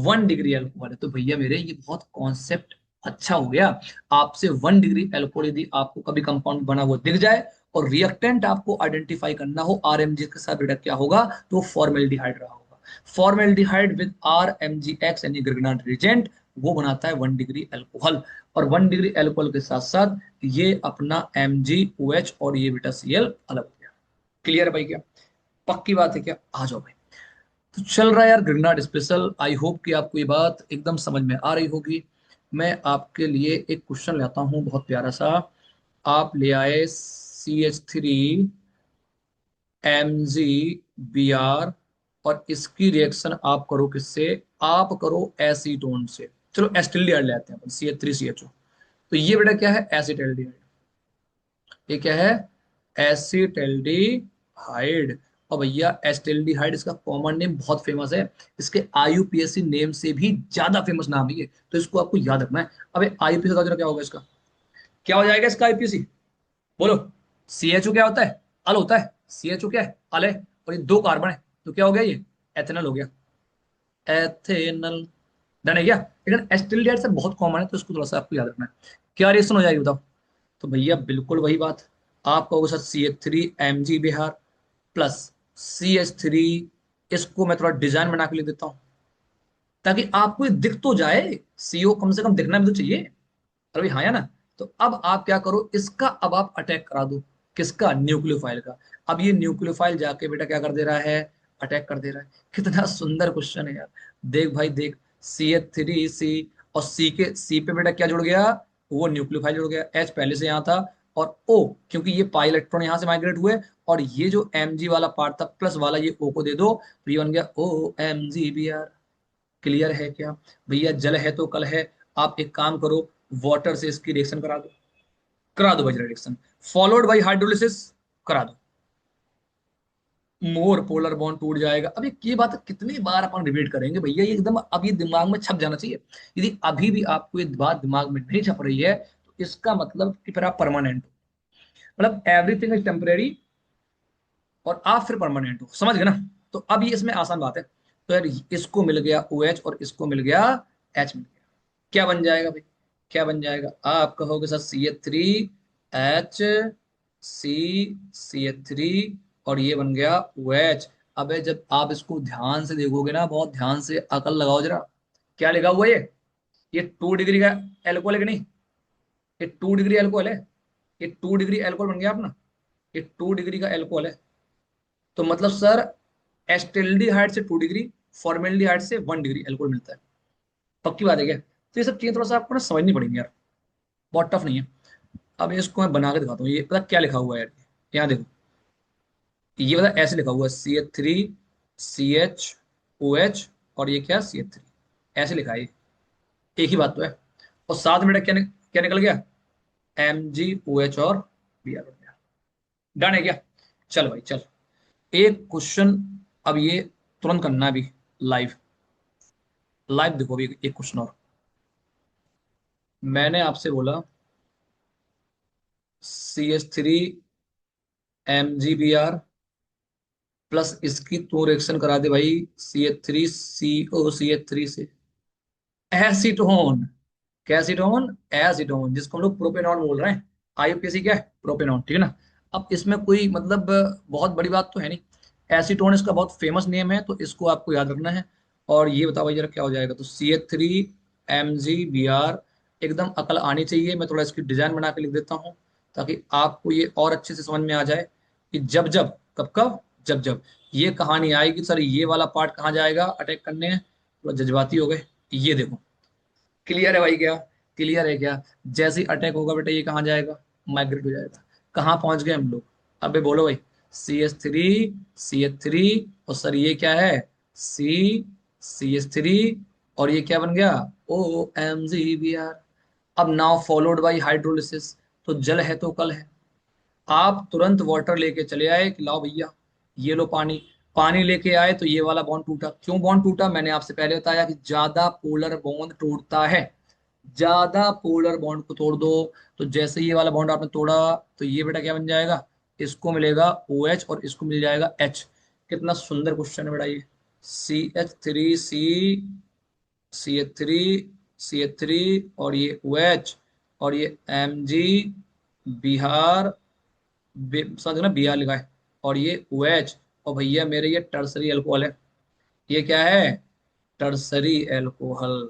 1 डिग्री अल्कोहल है। तो भैया मेरे ये बहुत कॉन्सेप्ट अच्छा हो गया। आपसे 1 डिग्री अल्कोहल यदि आपको कभी कंपाउंड बना हुआ दिख जाए और रिएक्टेंट आपको आइडेंटिफाई करना हो RMG के साथ बेटा क्या होगा, तो वो फॉर्मेल्डिहाइड रहा होगा। फॉर्मेल्डिहाइड विद RMGX यानी ग्रिग्नार्ड रिएजेंट, वो बनाता है 1 डिग्री अल्कोहल। और 1 डिग्री अल्कोहल के साथ साथ ये अपना MgOH और ये बेटा Cl अलग हो गया। क्लियर है भाई क्या, पक्की बात है क्या, आ जाओ भाई। तो चल रहा है यार ग्रेनाड स्पेशल, आई होप कि आपको ये बात एकदम समझ में आ रही होगी। मैं आपके लिए एक क्वेश्चन लाता हूँ बहुत प्यारा सा। आप ले आए CH3MgBr, और इसकी रिएक्शन आप करो किससे, आप करो एसीटोन से। चलो एसिटिल्डिहाइड ले आते हैं अपन, CH3CHO। तो ये बेटा क्या है, एसिटिल्डिहाइड, ये क्या है, एसिटिल्डिहाइड। और भैया एसिटिल्डिहाइड इसका कॉमन नेम बहुत फेमस है, इसके IUPAC नेम से भी ज्यादा फेमस नाम है ये, तो इसको आपको याद रखना है। अबे IUPAC का जरा क्या होगा इसका, क्या हो जाएगा इसका IUPAC, बोलो। CHO क्या होता है, अल होता है, CHO क्या है, अल है, और ये 2 कार्बन है, तो क्या हो गया ये, एथेनल हो गया, एथेनल। डन है क्या। लेकिन एसिटिल्डिहाइड से बहुत कॉमन है, तो इसको थोड़ा सा आपको याद रखना है। क्या रिएक्शन हो जाएगी बताओ, तो भैया बिल्कुल वही बात, आपका होगा सर CH3MgBr प्लस CH3, इसको मैं थोड़ा डिजाइन बना के लिख देता हूं ताकि आपको ये दिख तो जाए, CO कम से कम दिखना भी तो चाहिए। अरे भाई हाँ या ना। तो अब आप क्या करो, इसका अब आप अटैक करा दो, किसका, न्यूक्लियोफाइल का। अब ये न्यूक्लियोफाइल जाके बेटा क्या कर दे रहा है, अटैक कर दे रहा है। कितना सुंदर क्वेश्चन है यार। देख भाई देख, CH3 C, और सी के सी पे बेटा क्या जुड़ गया, वो न्यूक्लियोफाइल जुड़ गया, H पहले से यहाँ था, और O, क्योंकि ये पाई इलेक्ट्रॉन यहाँ से माइग्रेट हुए, और ये जो Mg वाला पार्ट था प्लस वाला, ये O को दे दो तो ये बन गया OMgBr। क्लियर है क्या भैया? जल है तो कल है। आप एक काम करो, वाटर से इसकी रिएक्शन करा दो, करा दो भाई रिएक्शन, फॉलोड बाई हाइड्रोलिसिस, करा दो, मोर पोलर बॉन्ड टूट जाएगा। अब ये बात कितनी बार अपन रिपीट करेंगे भैया, ये एकदम अब ये दिमाग में छप जाना चाहिए। यदि अभी भी आपको ये बात दिमाग में नहीं छप रही है तो इसका मतलब कि फिर आप परमानेंट हो, मतलब एवरीथिंग इज टेम्परेरी, और आप फिर परमानेंट हो, समझ गए ना? तो अब ये इसमें आसान बात है। तो यार इसको मिल गया OH और इसको मिल गया H मिल गया, क्या बन जाएगा भाई? क्या बन जाएगा? आप कहोगे सर CH3H, CH3, और ये बन गया OH। अबे जब आप इसको ध्यान से देखोगे ना, बहुत ध्यान से अकल लगाओ जरा, क्या लिखा हुआ है ये 2 डिग्री का एल्कोहल है कि नहीं? ये 2 डिग्री एल्कोहल है, ये 2 डिग्री एल्कोहल बन गया अपना, ये 2 डिग्री का एल्कोहल है। तो मतलब सर एस्टिल्डिहाइड से 2 डिग्री, फॉर्मेल्डिहाइड से 1 डिग्री एल्कोहल मिलता है। पक्की बात है क्या? तो ये सब चीजें थोड़ा सा आपको ना समझनी पड़ेंगी यार, बहुत टफ नहीं है। अब इसको मैं बना के दिखाता हूँ, ये पता क्या लिखा हुआ है यार, यहाँ देखो, ये पता ऐसे लिखा हुआ है CH3CHOH, और ये क्या CH3, ऐसे लिखा है ये, एक ही बात तो है। और साथ में बेटा क्या निकल गया, MgOH और Br बन गया। डन है क्या? चल भाई चल, एक क्वेश्चन अब ये तुरंत करना है अभी, लाइव, लाइव देखो अभी एक क्वेश्चन और। मैंने आपसे बोला CH3MgBr प्लस इसकी तू रिएक्शन करा दे भाई CH3CO CH3 से, एसीटोन। क्या एसीटोन? एसीटोन, जिसको हम लोग प्रोपेनॉन बोल रहे हैं। IUPAC क्या है? प्रोपेनॉन, ठीक है ना? अब इसमें कोई मतलब बहुत बड़ी बात तो है नहीं, एसीटोन इसका बहुत फेमस नेम है, तो इसको आपको याद रखना है। और ये बताओ भाई जरा क्या हो जाएगा, तो CH3MgBr, एकदम अकल आनी चाहिए। मैं थोड़ा इसकी डिजाइन बना के लिख देता हूँ ताकि आपको ये और अच्छे से समझ में आ जाए कि जब जब, कब कब, जब जब ये कहानी आएगी सर ये वाला पार्ट कहाँ जाएगा अटैक करने, थोड़ा जज्बाती हो गए। ये देखो, क्लियर है भाई क्या? क्लियर है क्या? जैसे ही अटैक होगा बेटा ये कहाँ जाएगा, माइग्रेट हो जाएगा। कहाँ पहुंच गए हम लोग? अबे बोलो भाई, CH3 CH3, और सर ये क्या है, CH3, और ये क्या बन गया, OMgBr। अब नाउ फॉलोड बाई हाइड्रोलिसिस, तो जल है तो कल है। आप तुरंत वाटर लेके चले आए कि लाओ भैया ये लो पानी, पानी लेके आए तो ये वाला बॉन्ड टूटा। क्यों बॉन्ड टूटा? मैंने आपसे पहले बताया कि ज्यादा पोलर बॉन्ड टूटता है, ज्यादा पोलर बॉन्ड को तोड़ दो। तो जैसे ये वाला बॉन्ड आपने तोड़ा तो ये बेटा क्या बन जाएगा, इसको मिलेगा OH और इसको मिल जाएगा H। कितना सुंदर क्वेश्चन है बेटा ये। CH3 और ये OH, और ये बिहार, समझ ना, Br लिखा है, और ये OH, और भैया मेरे ये टर्सरी अल्कोहल है। ये क्या है? Tertiary alcohol.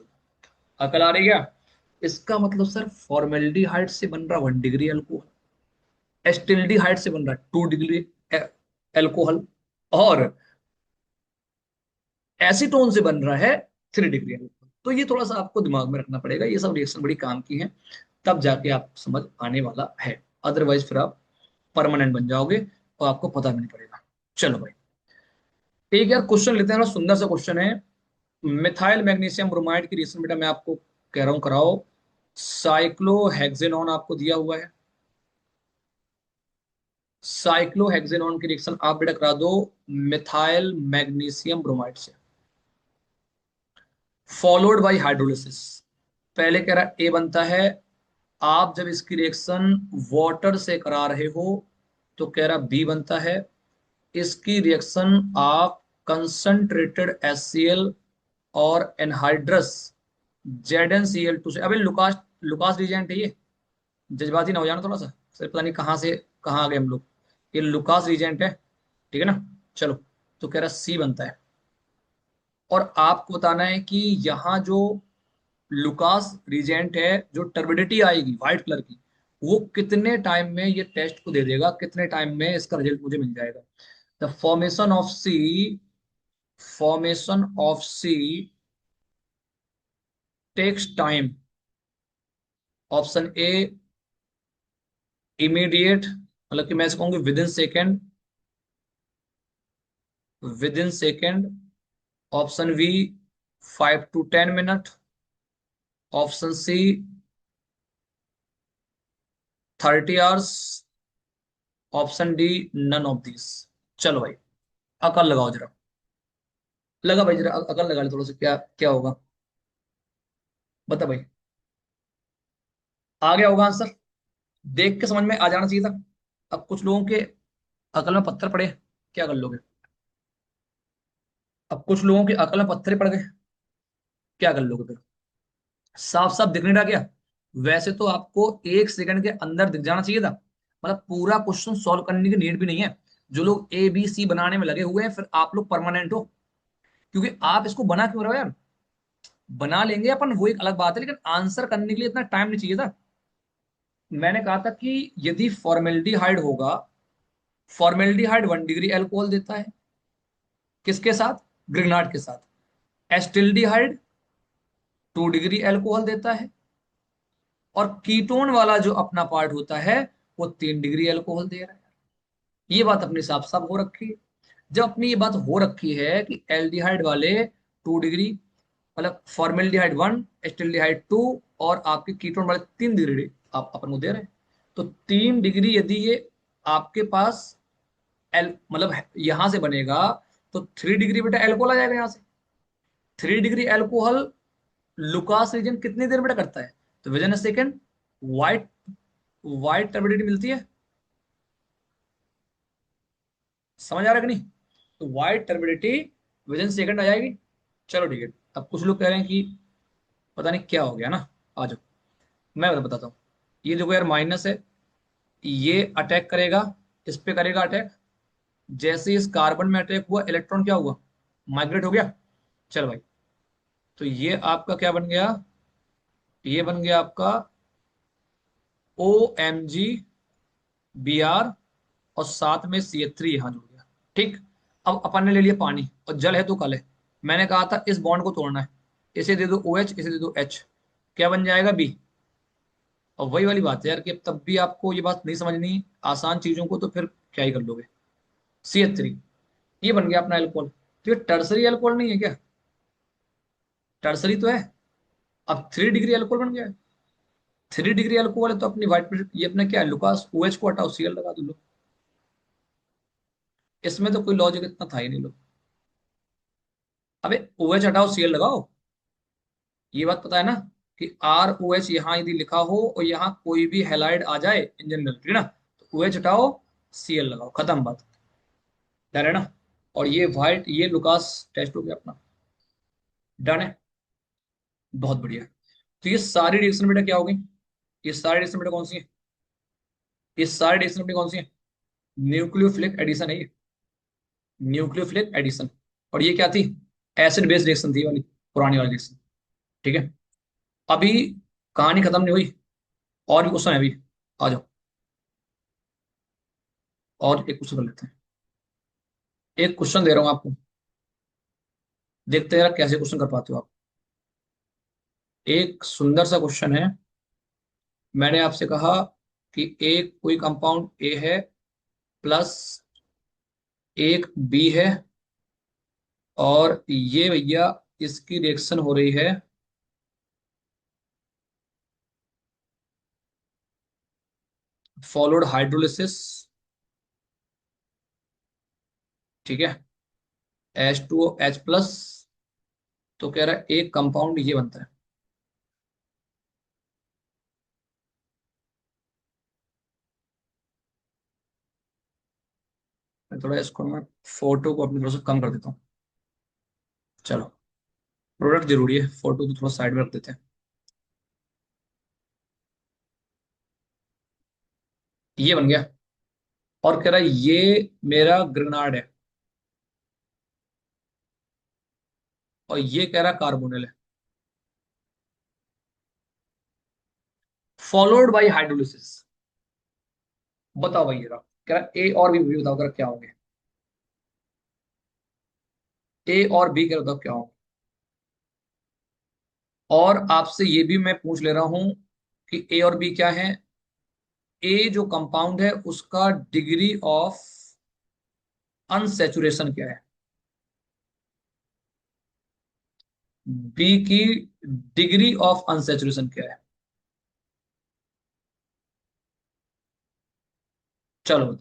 अकल आ रही क्या? इसका मतलब सर फॉर्मेल्डिहाइड से बन रहा 1 डिग्री अल्कोहल, एस्टिल्डिहाइड से बन रहा 2 डिग्री अल्कोहल, और एसीटोन से बन रहा है 3 डिग्री अल्कोहल। तो ये थोड़ा सा आपको दिमाग में रखना पड़ेगा, ये सब रिएक्शन बड़ी काम की हैं, तब जाके आप समझ आने वाला है। अदरवाइज फिर आप परमानेंट बन जाओगे और आपको पता भी नहीं पड़ेगा। चलो भाई, एक यार क्वेश्चन लेते हैं, थोड़ा सुंदर सा क्वेश्चन है। मिथाइल मैग्नीशियम ब्रोमाइड की रिएक्शन बेटा मैं आपको कह रहा हूं कराओ। साइक्लोहेक्सेनॉन आपको दिया हुआ है, साइक्लोहेक्सेनॉन की रिएक्शन आप बेटा करा दो मिथाइल मैग्नीशियम ब्रोमाइड से, फॉलोड बाय हाइड्रोलिसिस। पहले कह रहा ए बनता है, आप जब इसकी रिएक्शन वाटर से करा रहे हो तो कह रहा बी बनता है, इसकी रिएक्शन आप कंसंट्रेटेड HCl और एनहाइड्रस ZnCl2 से, अबे लुकास, लुकास रीजेंट है ये, जज्बाती ना हो जाना थोड़ा सा, सर पता नहीं कहाँ से कहाँ आ गए हम लोग। ये लुकास रीजेंट है, ठीक है ना? चलो, तो कह रहा सी बनता है, और आपको बताना है कि यहाँ जो लुकास रीजेंट है, जो टर्बिडिटी आएगी व्हाइट कलर की, वो कितने टाइम में ये टेस्ट को दे देगा, कितने टाइम में इसका रिजल्ट मुझे मिल जाएगा। The formation of C formation of C takes time. Option A immediate, मतलब कि मैं इसको कहूंगी within second, within second. Option B 5 to 10 minute. Option C 30 hours. Option D none of this. चलो भाई, अकल लगाओ जरा। लगा भाई, जरा अकल लगा ले थोड़ा सा, क्या क्या होगा, बता भाई। आ गया होगा आंसर? देख के समझ में आ जाना चाहिए था। अब कुछ लोगों के अकल में पत्थर पड़े, क्या कर लोगे? अब कुछ लोगों की अकल में पत्थर ही पड़ गए, क्या कर लोगे फिर? साफ साफ दिख नहीं रहा क्या? वैसे तो आपको 1 सेकंड के अंदर दिख जाना चाहिए था, मतलब पूरा क्वेश्चन सॉल्व करने की नीड भी नहीं है। जो लोग ए बी सी बनाने में लगे हुए हैं, फिर आप लोग परमानेंट हो। क्योंकि आप इसको बना क्यों रहे हो यार? बना लेंगे अपन, वो एक अलग बात है, लेकिन आंसर करने के लिए इतना टाइम नहीं चाहिए था। मैंने कहा था कि यदि फॉर्मेल्डिहाइड होगा, फॉर्मेल्डिहाइड 1 डिग्री अल्कोहल देता है, किसके साथ? ग्रिग्नार्ड के साथ। एस्टिल्डिहाइड 2 डिग्री अल्कोहल देता है, और कीटोन वाला जो अपना पार्ट होता है वो 3 डिग्री अल्कोहल दे रहा है। ये बात अपनी साफ साफ हो रखी है। जब अपनी ये बात हो रखी है कि एल्डिहाइड वाले 2 डिग्री, मतलब फॉर्मेल्डिहाइड 1, एस्टिल्डिहाइड 2, और आपके कीटोन वाले 3 डिग्री आप अपन को दे रहे हैं, तो 3 डिग्री यदि ये आपके पास एल मतलब यहां से बनेगा, तो 3 डिग्री बेटा एल्कोहल आ जाएगा यहां से। 3 डिग्री एल्कोहल लुकास रीजन कितनी देर बेटा करता है? तो within a second white white turbidity मिलती है। समझ आ रहा है कि नहीं? तो white turbidity within second आ जाएगी। चलो ठीक है। अब कुछ लोग कह रहे हैं कि पता नहीं क्या हो गया ना। आ जाओ, मैं बताता हूँ। ये देखो यार, माइनस है, ये अटैक करेगा, इस पे करेगा अटैक। जैसे इस कार्बन में अटैक हुआ, इलेक्ट्रॉन क्या हुआ? माइग्रेट हो गया। चल भाई, तो ये आपका क्या बन गया? ये बन गया आपका OMG Br, और साथ में CH3 यहां जुड़ गया। ठीक। अब अपन ने ले लिया पानी, और जल है तो कल है। मैंने कहा था इस बॉन्ड को तोड़ना है, इसे दे दो OH, इसे दे दो H, क्या बन जाएगा? बी। और वही वाली बात है यार, कि अब तब भी आपको ये बात नहीं समझनी आसान चीजों को, तो फिर क्या ही कर लोगे? CH3, ये बन गया अपना एल्कोहल। तो ये टर्सरी एल्कोहल नहीं है क्या? टर्सरी तो है। अब 3 डिग्री एल्कोहल बन गया है। 3 डिग्री अल्कोहल है, तो अपनी व्हाइट, ये अपना क्या है, लुकास OH को हटाओ, Cl लगा दो लो। इसमें तो कोई लॉजिक इतना था ही नहीं लो। अबे OH हटाओ, Cl लगाओ। ये बात पता है ना, कि ROH यहाँ यदि लिखा हो और यहाँ कोई भी हेलाइड आ जाए इन जनरल, ठीक है ना, तो OH हटाओ, Cl लगाओ, खत्म बात। डन है ना? और ये व्हाइट, ये लुकास टेस्ट हो गया अपना। डन है। बहुत बढ़िया। तो ये सारी रिएक्शन बेटा क्या हो गई? ये सारी रिएक्शन बेटा कौन सी है? ये सारी रिएक्शन बेटा कौन सी है? न्यूक्लियोफिलिक एडिशन है ये। Nucleophilic addition. और ये क्या थी? एसिड बेस रिएक्शन थी वाली, पुरानी वाली रिएक्शन। ठीक है। अभी कहानी खत्म नहीं हुई, और भी क्वेश्चन है अभी। आ जाओ, और एक क्वेश्चन कर लेते हैं। एक क्वेश्चन दे रहा हूं आपको, देखते हैं यार कैसे क्वेश्चन कर पाते हो आप। एक सुंदर सा क्वेश्चन है। मैंने आपसे कहा कि एक कोई कंपाउंड ए है, प्लस एक बी है, और ये भैया इसकी रिएक्शन हो रही है फॉलोड हाइड्रोलिसिस। ठीक है। H2OH+, तो कह रहा है एक कंपाउंड ये बनता है। मैं थोड़ा इसको, मैं फोटो को अपनी तरफ से कम कर देता हूँ। चलो, प्रोडक्ट जरूरी है, फोटो तो थोड़ा साइड में रख देते हैं। ये बन गया, और कह रहा है ये मेरा ग्रेनाड है, और ये कह रहा कार्बोनिल है, फॉलोड बाय हाइड्रोलिसिस। बताओ भाई, जरा कह रहा ए और भी बताओ, कह रहा क्या होंगे? ए और बी का बताओ क्या होगा। और आपसे ये भी मैं पूछ ले रहा हूं कि ए और बी क्या है। ए जो कंपाउंड है उसका डिग्री ऑफ अनसेचुरेशन क्या है। बी की डिग्री ऑफ अनसेचुरेशन क्या है। चलो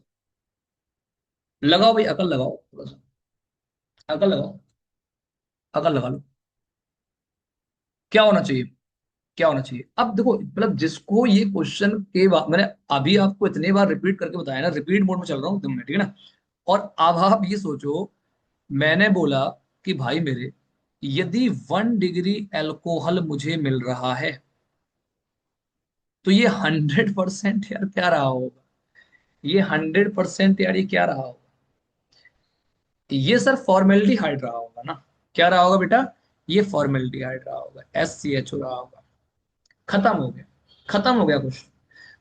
लगाओ भाई, अकल लगाओ थोड़ा सा, अकल लगाओ, अकल लगा लो। क्या होना चाहिए, क्या होना चाहिए। अब देखो मतलब जिसको ये क्वेश्चन के बाद मैंने अभी आपको इतने बार रिपीट करके बताया ना, रिपीट मोड में चल रहा हूँ एकदम मैं, ठीक है ना। और अब आप ये सोचो, मैंने बोला कि भाई मेरे, यदि 1 डिग्री अल्कोहल मुझे मिल रहा है तो ये 100% यार क्या रहा होगा। ये 100% यार ये क्या रहा होगा। ये सर फॉर्मेल्डिहाइड रहा होगा ना। क्या रहा होगा बेटा, ये फॉर्मेल्डिहाइड रहा होगा, SCHO रहा होगा। खत्म हो गया, खत्म हो गया कुछ।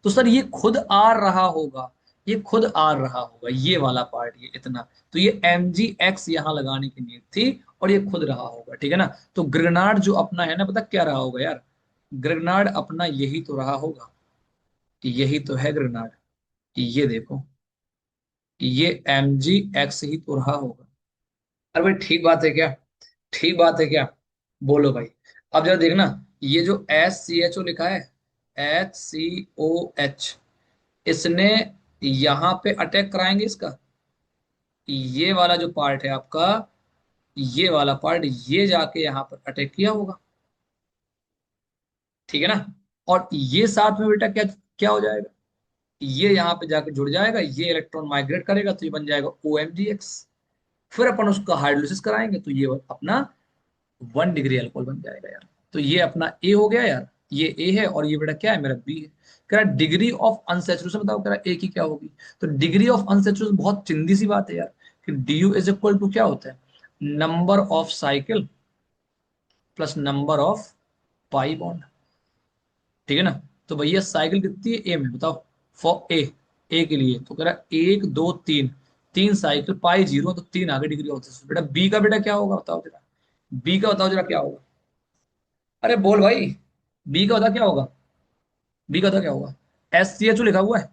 तो सर ये खुद आर रहा होगा, ये खुद आर रहा होगा, ये वाला पार्ट ये इतना। तो ये MgX यहाँ लगाने की नीड थी, और ये खुद रहा होगा, ठीक है ना। तो ग्रेनाड जो अपना है ना, पता क्या रहा होगा यार, ग्रेनाड अपना यही तो रहा होगा, यही तो है ग्रेनाड। ये देखो, ये MgX ही तो रहा होगा। अरे भाई ठीक बात है क्या, ठीक बात है क्या, बोलो भाई। अब जरा देखना, ये जो SCHO लिखा है, HCOH, इसने यहां पे अटैक कराएंगे इसका, ये वाला जो पार्ट है आपका, ये वाला पार्ट ये जाके यहां पर अटैक किया होगा, ठीक है ना। और ये साथ में बेटा क्या, क्या हो जाएगा, ये यहाँ पे जाके जुड़ जाएगा, ये इलेक्ट्रॉन माइग्रेट करेगा तो ये बन जाएगा OMgX। फिर अपन उसका हाइड्रोलिसिस कराएंगे तो ये अपना 1 डिग्री अल्कोहल बन जाएगा यार। तो ये अपना ए हो गया यार, ये ए है, और ये बेटा क्या है, मेरा बी है। कह रहा डिग्री ऑफ अनसेचुरेशन बताओ, कह रहा ए की क्या होगी। तो डिग्री ऑफ अनसेचुरेशन बहुत चिंदी सी बात है यार, कि DU इज इक्वल टू क्या होता है, number of cycle plus number of pi bond, ठीक है ना। तो भैया साइकिल कितनी है ए में बताओ, फॉर ए के लिए तो कह रहा 1 2 3, 3 साइकिल, पाई 0, तो 3 आगे डिग्री ऑफ सेचुरेशन। बेटा बी का बेटा क्या होगा बताओ जरा, बी का बताओ जरा क्या होगा। अरे बोल भाई, बी का बता क्या होगा, बी का बता क्या होगा। SCHO लिखा हुआ है,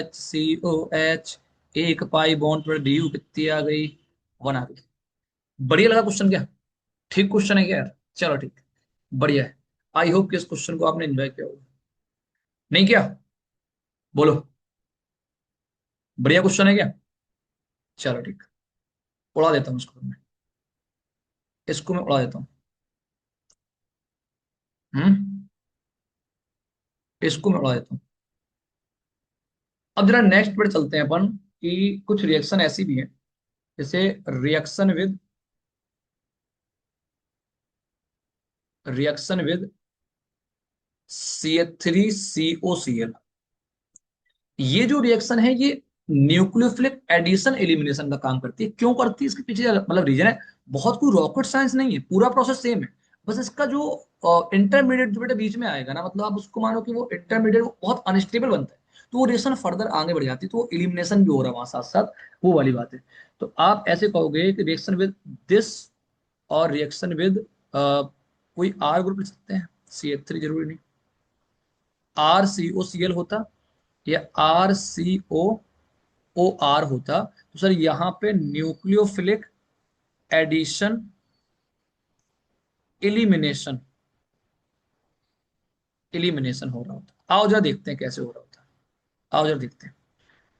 HCOH, 1 पाई बॉन्ड पर DU कितनी आ गई, 1 आ गई। बढ़िया लगा क्वेश्चन क्या, ठीक क्वेश्चन है क्या यार। चलो ठीक, बढ़िया है। आई होप कि इस क्वेश्चन को आपने एंजॉय किया होगा। नहीं क्या, बोलो, बढ़िया क्वेश्चन है क्या। चलो ठीक, उड़ा देता हूँ इसको मैं, इसको मैं उड़ा देता हूँ। हम्म, इसको मैं उड़ा देता हूँ। अब जरा नेक्स्ट पे चलते हैं अपन, कि कुछ रिएक्शन ऐसी भी हैं, जैसे reaction with, reaction with CH3COCl। ये जो रिएक्शन है ये न्यूक्लियोफिलिक एडिशन एलिमिनेशन का काम करती है। क्यों करती है, इसके पीछे मतलब रीजन है, बहुत कोई रॉकेट साइंस नहीं है, पूरा प्रोसेस सेम है। बस इसका जो इंटरमीडिएट जो बेटा बीच में आएगा ना, मतलब आप उसको मानो कि वो इंटरमीडिएट बहुत अनस्टेबल बनता है, तो वो रिएक्शन फर्दर आगे बढ़ जाती है, तो वो एलिमिनेशन भी हो रहा है वहां साथ साथ, वो वाली बात है। तो आप ऐसे कहोगे कि रिएक्शन विद दिस, और रिएक्शन विद कोई R ग्रुप लिख सकते हैं, CH3 जरूरी नहीं, RCOCl होता, या RCOOR होता, तो सर यहाँ पे न्यूक्लियोफिलिक एडिशन एलिमिनेशन, एलिमिनेशन हो रहा होता। आओ जरा देखते हैं कैसे हो रहा होता, आओ जरा देखते हैं।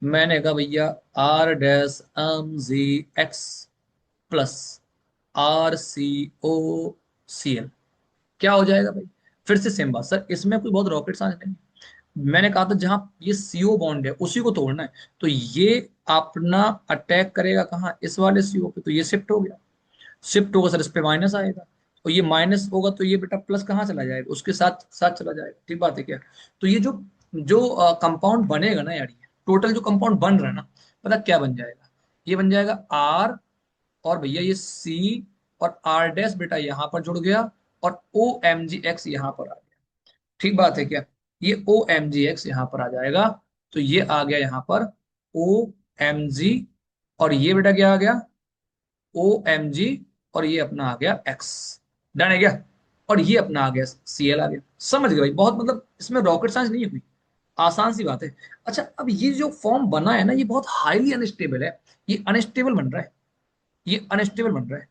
मैंने कहा भैया R-MgX प्लस RCOCl, क्या हो जाएगा भाई। फिर से सेम बात सर, इसमें कोई बहुत रॉकेट साइंस नहीं। मैंने कहा था जहां ये CO बॉन्ड है उसी को तोड़ना है, तो ये अपना अटैक करेगा कहाँ, इस वाले CO पे, तो ये शिफ्ट हो गया, शिफ्ट होगा सर, इस पे माइनस आएगा, और ये माइनस होगा तो ये बेटा प्लस कहाँ चला जाएगा, उसके साथ साथ चला जाएगा, ठीक बात है क्या। तो ये जो जो कंपाउंड बनेगा ना यार, ये टोटल जो कंपाउंड बन रहा है ना, पता क्या बन जाएगा, ये बन जाएगा R, और भैया ये C, और R डैश बेटा यहाँ पर जुड़ गया, और OMgX यहाँ पर आ गया, ठीक बात है क्या। ये OMgX यहाँ पर आ जाएगा, तो ये आ गया यहाँ पर OMg, और ये बेटा क्या आ गया, OMg, और ये अपना आ गया एक्स। डन है क्या? और ये अपना आ गया Cl आ गया। समझ गए भाई? बहुत मतलब इसमें रॉकेट साइंस नहीं है कोई, आसान सी बात है। अच्छा, अब ये जो फॉर्म बना है ना, ये बहुत हाईली अनस्टेबल है। ये अनस्टेबल बन रहा है, ये अनस्टेबल बन रहा है,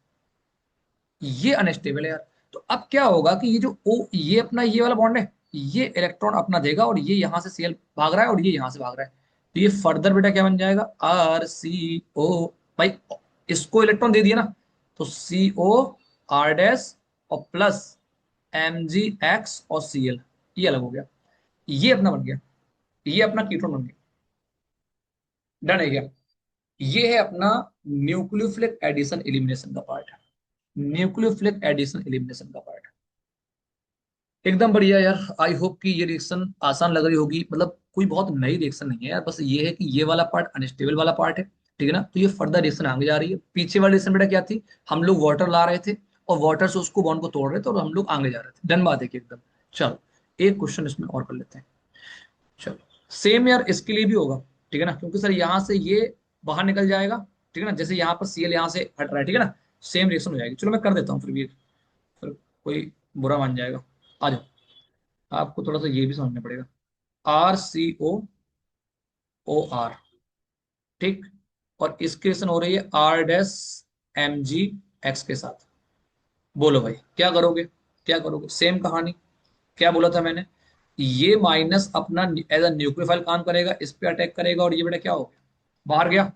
ये अनस्टेबल है यार। तो अब क्या होगा कि ये जो ओ, ये अपना ये वाला बॉन्ड है, ये इलेक्ट्रॉन अपना देगा और ये यहां से Cl भाग रहा है और ये यहां से भाग रहा है। तो ये फर्दर बेटा क्या बन जाएगा, RCO। भाई इसको इलेक्ट्रॉन दे दिया ना, तो CO R डैश और प्लस Mgx और Cl, ये अलग हो गया। ये अपना बन गया, ये अपना कीटोन बन गया। डन है क्या? ये है अपना न्यूक्लियोफिलिक एडिशन एलिमिनेशन का पार्ट है, न्यूक्लियोफिलिक एडिशन एलिमिनेशन का पार्ट। एकदम बढ़िया यार। आई होप कि ये रिएक्शन आसान लग रही होगी, मतलब कोई बहुत नई रिएक्शन नहीं है यार, बस ये है कि ये वाला पार्ट अनस्टेबल वाला पार्ट है, ठीक है ना। तो ये फर्दर रिएक्शन आगे जा रही है। पीछे वाली रिएक्शन बेटा क्या थी, हम लोग वाटर ला रहे थे और वाटर से उसको बॉन्ड को तोड़ रहे थे और हम लोग आगे जा रहे थे। डन बात है कि एकदम। चलो एक क्वेश्चन इसमें और कर लेते हैं। चलो सेम यार इसके लिए भी होगा, ठीक है ना, क्योंकि सर यहाँ से ये बाहर निकल जाएगा, ठीक है ना, जैसे यहाँ पर Cl यहाँ से हट रहा है, ठीक है ना, सेम रिएक्शन हो जाएगी। चलो मैं कर देता हूँ फिर भी, फिर कोई बुरा मान जाएगा। आ जाओ, आपको थोड़ा सा ये भी समझना पड़ेगा। RCO OR, ठीक। और इसकी रिएक्शन हो रही है R डैश Mg x के साथ। बोलो भाई क्या करोगे, क्या करोगे? सेम कहानी, क्या बोला था मैंने, ये माइनस अपना एज अ न्यूक्लियोफाइल काम करेगा, इस पे अटैक करेगा और ये बेटा क्या हो गया, बाहर गया,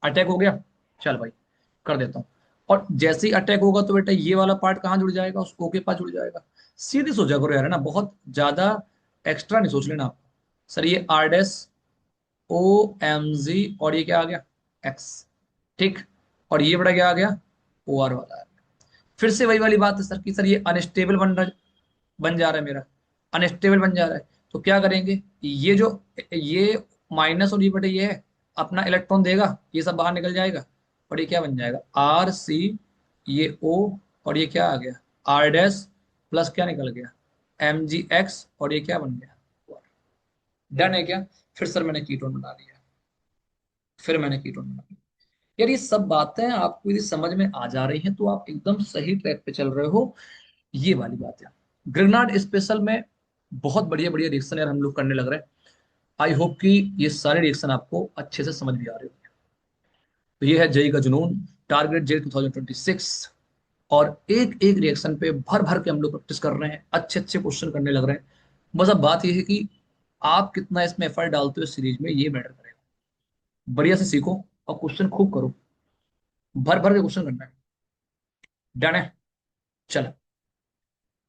अटैक हो गया। चल भाई कर देता हूँ। और जैसे ही अटैक होगा तो बेटा ये वाला पार्ट कहाँ जुड़ जाएगा, उस O के पास जुड़ जाएगा। सीधी सोचा करो यार, है ना, बहुत ज्यादा एक्स्ट्रा नहीं सोच लेना आपको। सर ये R डैश OMg और ये क्या आ गया, एक्स, ठीक। और ये बड़ा क्या आ गया, OR वाला है। फिर से वही वाली बात है सर कि सर ये अनस्टेबल बन जा रहा है मेरा, अनस्टेबल बन जा रहा है। तो क्या करेंगे, ये जो ये माइनस और ये बटे ये है, अपना इलेक्ट्रॉन देगा, ये सब बाहर निकल जाएगा और ये क्या बन जाएगा, RC, ये O, और ये क्या आ गया, R डैश प्लस क्या निकल गया, Mgx, और ये क्या बन गया। डन है क्या? फिर सर मैंने कीटोन बना लिया, फिर मैंने कीटोन बना लिया। यार ये सब बातें आपको यदि समझ में आ जा रही हैं तो आप एकदम सही ट्रैक पे चल रहे हो। ये वाली बात है। ग्रेनाड स्पेशल में बहुत बढ़िया बढ़िया रिएक्शन यार हम लोग करने लग रहे हैं। आई होप कि ये सारे रिएक्शन आपको अच्छे से समझ भी आ रहे हो। तो ये है जेई का जुनून, टारगेट जे 2026। और एक एक रिएक्शन पे भर भर के हम लोग प्रैक्टिस कर रहे हैं, अच्छे अच्छे क्वेश्चन करने लग रहे हैं। बस अब बात यह है कि आप कितना इसमें एफर्ट डालते हो इस सीरीज में, ये मैटर करेगा। बढ़िया से सीखो और क्वेश्चन खूब करो, भर भर के क्वेश्चन करना है। डन है? चलो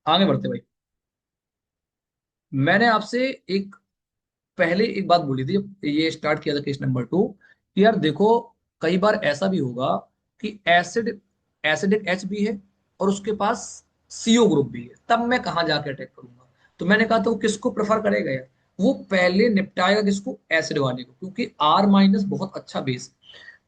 आगे बढ़ते भाई। मैंने आपसे एक पहले एक बात बोली थी जब ये स्टार्ट किया था केस नंबर 2, कि यार देखो कई बार ऐसा भी होगा कि एसिडिक H भी है और उसके पास CO ग्रुप भी है, तब मैं कहाँ जाके अटैक करूंगा। तो मैंने कहा था वो किसको प्रेफर करेगा यार, वो पहले निपटाएगा किसको, एसिड वाले को, क्योंकि R- बहुत अच्छा बेस है।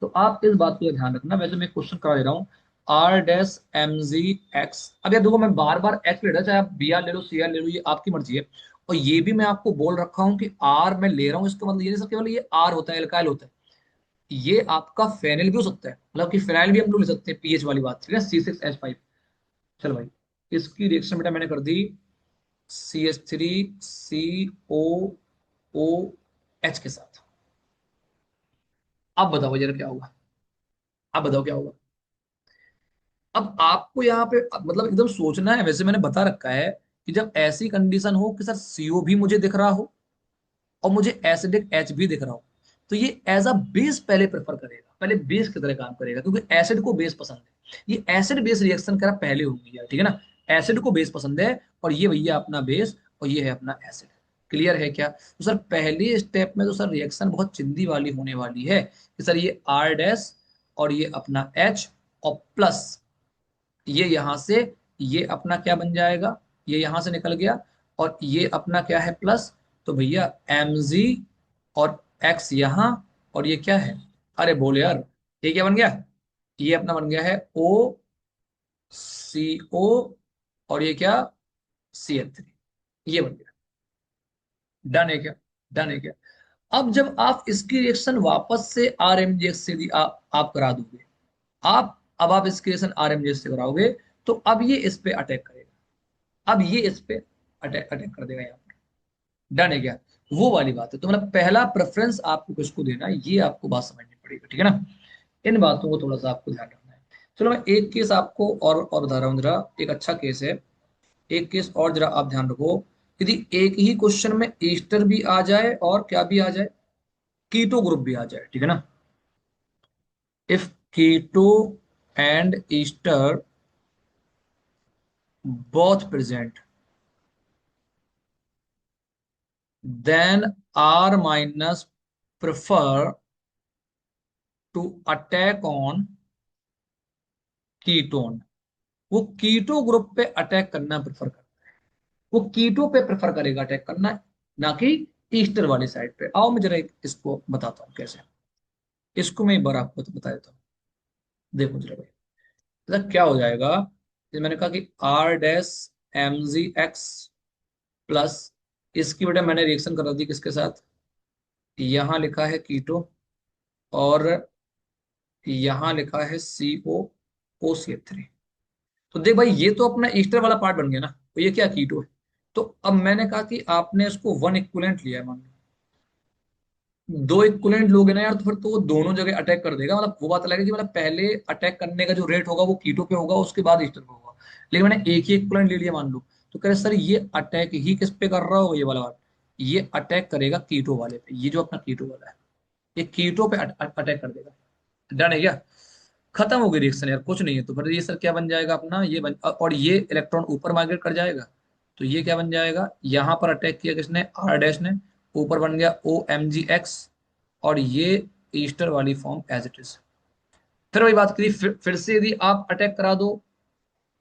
तो आप इस बात को ध्यान रखना। वैसे मैं क्वेश्चन करा दे रहा हूँ, R डैश Mg x। अब यार देखो मैं बार बार H ले रहा, चाहे आप Br ले लो, Cr ले लो, ये आपकी मर्जी है। और ये भी मैं आपको बोल रखा हूं कि R मैं ले रहा हूं, इसका मतलब ये नहीं सर केवल ये R होता है, एल्काइल होता है। ये आपका फेनिल भी हो सकता है, मतलब कि फिनाइल भी हम लोग ले सकते हैं, पीएच वाली बात, ठीक है, C6H5। चल भाई इसकी रिएक्शन बेटा मैंने कर दी CH3COOH के साथ। अब बताओ जरा क्या होगा, अब बताओ क्या होगा। अब आपको यहाँ पे मतलब एकदम सोचना है। वैसे मैंने बता रखा है कि जब ऐसी कंडीशन हो कि सर CO भी मुझे दिख रहा हो और मुझे एसिडिक H भी दिख रहा हो, तो ये एज अ बेस पहले प्रेफर करेगा, पहले बेस की तरह काम करेगा, क्योंकि एसिड को बेस पसंद है। ये एसिड बेस रिएक्शन करा पहले होगी यार, ठीक है ना। एसिड को बेस पसंद है और ये भैया अपना बेस और ये है अपना एसिड। क्लियर है क्या? तो सर पहले स्टेप में तो सर रिएक्शन बहुत चिंदी वाली होने वाली है कि सर ये R डैश और ये अपना H और प्लस ये यहां से, ये अपना क्या बन जाएगा, ये यहां से निकल गया और ये अपना क्या है, प्लस। तो भैया Mg और x यहां, और ये क्या है, अरे बोल यार, ये क्या बन गया, ये अपना बन गया है OCO और ये क्या, CH3, ये बन गया। डन है क्या? डन है क्या? अब जब आप इसकी रिएक्शन वापस से RMGX से आप करा दोगे, आप अब आप इसकी रिएक्शन आरएमजीएस से कराओगे तो अब ये इस पे अटैक करेगा, अब ये इस पे अटैक अटैक कर देगा यहाँ पर। डन है क्या? वो वाली बात है। तो मतलब पहला प्रेफरेंस आपको किसको देना है, ये आपको बात समझनी पड़ेगी, ठीक है ना। इन बातों को थोड़ा सा आपको ध्यान रखना है। चलो मैं एक केस आपको और बता रहा हूँ जरा, एक अच्छा केस है। एक केस और जरा आप ध्यान रखो, यदि एक ही क्वेश्चन में ईस्टर भी आ जाए और क्या भी आ जाए, कीटो ग्रुप भी आ जाए, ठीक है ना। If keto and ester both present, then R minus prefer to attack on ketone. वो कीटो ग्रुप पे अटैक करना प्रेफर करता है, वो कीटो पे प्रेफर करेगा अटैक करना, ना कि ईस्टर वाली साइड पे। आओ मैं जरा इसको बताता हूँ कैसे। इसको मैं एक बार आपको बता देता हूँ। देखो जरा भाई, मतलब क्या हो जाएगा, जैसे मैंने कहा कि R dash M G X plus, इसकी बेटा मैंने रिएक्शन करा दी किसके साथ, यहां लिखा है कीटो, और यहां लिखा है CO O CH3। तो देख भाई, ये तो अपना ईस्टर वाला पार्ट बन गया ना, तो ये क्या कीटो है। तो अब मैंने कहा कि आपने इसको वन इक्विवेलेंट लिया है, मान लो दो इक्विवेलेंट लोगे ना यार, तो फिर तो वो दोनों जगह अटैक कर देगा। मतलब वो बात अलग है कि मतलब पहले अटैक करने का जो रेट होगा वो कीटो पे होगा, उसके बाद ईस्टर पे होगा। लेकिन मैंने एक ही इक्विवेलेंट ले लिया मान लो, तो कह रहे सर ये अटैक ही किस पे कर रहा होगा, ये वाला बात, ये अटैक करेगा कीटो वाले पे, ये जो अपना कीटो वाला है, ये कीटो पे अटैक कर देगा। डन है क्या? खत्म हो गई रिएक्शन यार, कुछ नहीं है। तो फिर ये सर क्या बन जाएगा अपना, ये बन, और ये इलेक्ट्रॉन ऊपर माइग्रेट कर जाएगा, तो ये क्या बन जाएगा, यहां पर अटैक किया किसने, आर डैश ने, ऊपर बन गया OMgX, और ये ईस्टर वाली फॉर्म एज इट इज। फिर वही बात करी, फिर से यदि आप अटैक करा दो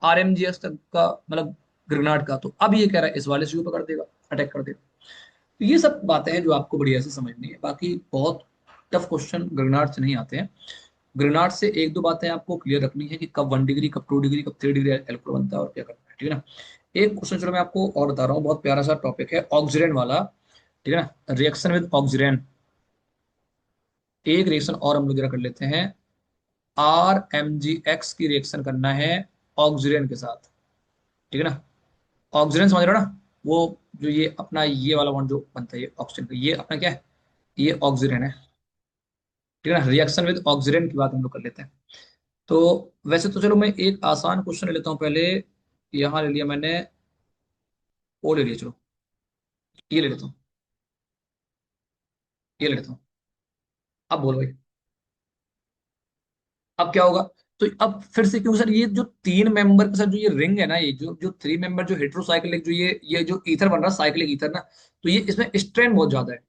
RMgX तक का, मतलब ग्रेनाड का, तो अब ये कह रहा है इस वाले से ऊपर कर देगा, अटैक कर देगा। तो ये सब बातें हैं जो आपको बढ़िया से समझनी है। बाकी बहुत टफ क्वेश्चन ग्रेनाड से नहीं आते हैं। ग्रेनाड से एक दो बातें आपको क्लियर रखनी है कि कब 1 डिग्री, कब 2 डिग्री, कब 3 डिग्री एल्कोहल बनता है और क्या करना है, ठीक है ना। एक क्वेश्चन चलो मैं आपको और बता रहा हूँ, बहुत प्यारा सा टॉपिक है ऑक्सीजन वाला, ठीक है ना, रिएक्शन विद ऑक्सीजन। एक रिएक्शन और हम लोग जरा कर लेते हैं, RMgX की रिएक्शन करना है ऑक्सीजन के साथ, ठीक है ना। ऑक्सीजन समझ रहे हो ना, वो जो ये अपना ये वाला बॉन्ड जो बनता है ये ऑक्सीजन का, ये अपना क्या है, ये ऑक्सीजन है, ठीक है ना। रिएक्शन विद ऑक्सीजन की बात हम लोग कर लेते हैं। तो वैसे तो चलो मैं एक आसान क्वेश्चन ले लेता हूँ पहले। यहाँ ले लिया मैंने, ओ ले लिया, चलो ये ले लेता हूँ, ये ले लेता हूँ। अब बोलो भाई, अब क्या होगा। तो अब फिर से क्यों सर, ये जो तीन मेंबर के साथ जो ये रिंग है ना, ये जो जो थ्री मेंबर जो हेट्रोसाइक्लिक जो ये जो ईथर बन रहा है, साइक्लिक ईथर ना, तो ये इसमें स्ट्रेन बहुत ज्यादा है।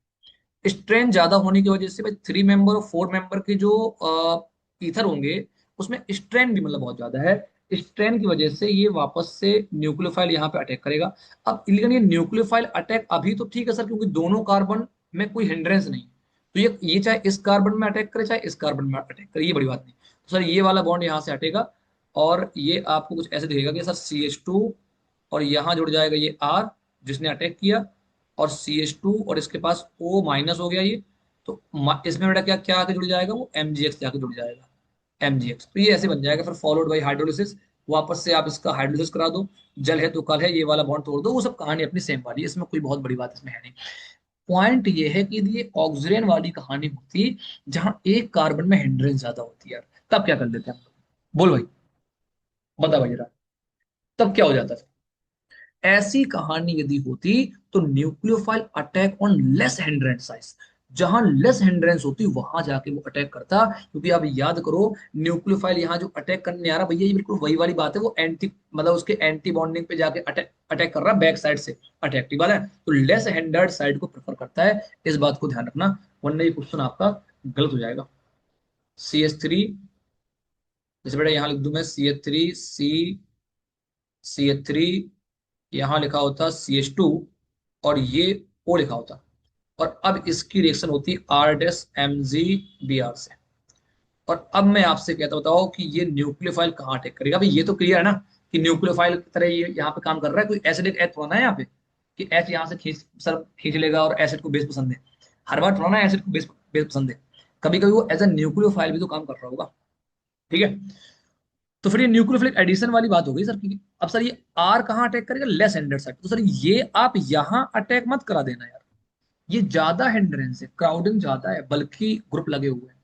स्ट्रेन ज्यादा होने की वजह से भाई 3 मेंबर और 4 मेंबर के जो ईथर होंगे, उसमें स्ट्रेन भी मतलब बहुत ज्यादा है। स्ट्रेन की वजह से ये वापस से न्यूक्लियोफाइल यहाँ पे अटैक करेगा। अब लेकिन ये न्यूक्लियोफाइल अटैक अभी तो ठीक है सर, क्योंकि दोनों कार्बन में कोई हिंड्रेंस नहीं, तो ये चाहे इस कार्बन में अटैक करे चाहे इस कार्बन में अटैक करे, ये बड़ी बात नहीं। तो सर ये वाला बॉन्ड यहाँ से हटेगा, और ये आपको कुछ ऐसे दिखेगा कि सर CH2, और यहाँ जुड़ जाएगा ये R जिसने अटैक किया, और CH2, और इसके पास O माइनस हो गया ये, तो इसमें बेटा क्या क्या आके जुड़ जाएगा, वो MgX जाके जुड़ जाएगा, MgX। तो ये ऐसे बन जाएगा, फिर फॉलोड बाई हाइड्रोलिसिस, वापस से आप इसका हाइड्रोलिसिस करा दो, जल है तो कल है, ये वाला बॉन्ड तोड़ दो, वो सब कहानी अपनी सेम वाली है, इसमें कोई बहुत बड़ी बात इसमें है नहीं। पॉइंट ये है कि यदि ये ऑक्सीजन वाली कहानी होती जहां एक कार्बन में हिंड्रेंस ज्यादा होती है यार, तब क्या कर लेते हैं हम लोग, बोल भाई, बता भाई जरा, तब क्या हो जाता है। ऐसी कहानी यदि होती तो nucleophile attack on less hindrance size, जहां लेस हिंड्रेंस होती वहां जाके वो अटैक करता। क्योंकि आप याद करो, न्यूक्लियोफाइल यहाँ जो अटैक करने आ रहा भैया, ये बिल्कुल वही वाली बात है, वो एंटी मतलब उसके एंटी बॉन्डिंग पे जाके अटैक अटैक कर रहा है, बैक साइड से अटैक, ठीक बात है। तो लेस हिंडर्ड साइड को प्रेफर करता है, इस बात को ध्यान रखना, वरना ये क्वेश्चन आपका गलत हो जाएगा। CH3, जैसे बेटा यहाँ लिख दूं मैं CH3 यहाँ लिखा होता CH2, और ये O लिखा होता, और अब इसकी रिएक्शन होती R-MgBr से। और अब मैं आपसे कहता बताओ कि ये न्यूक्लियोफाइल कहाँ अटैक करेगा। भाई ये तो क्लियर है ना कि न्यूक्लियोफाइल की तरह ये यहाँ पे काम कर रहा है, कोई एसिडिक एच थोड़ा ना है यहाँ पे कि एच यहाँ से खींच लेगा और एसिड को बेस पसंद है। हर बार थोड़ा ना एसिड को बेस बेस पसंद है, कभी कभी वो एज ए न्यूक्लियोफाइल भी तो काम कर रहा होगा, ठीक है। तो फिर ये न्यूक्लियोफिलिक एडिशन वाली बात हो गई सर की। अब सर ये आर कहाँ अटैक करेगा, लेस हिंडर्ड साइड, तो सर ये आप यहां अटैक मत करा देना यार, ये ज्यादा हिंड्रेंस है, क्राउडिंग ज्यादा है, बल्कि ग्रुप लगे हुए हैं।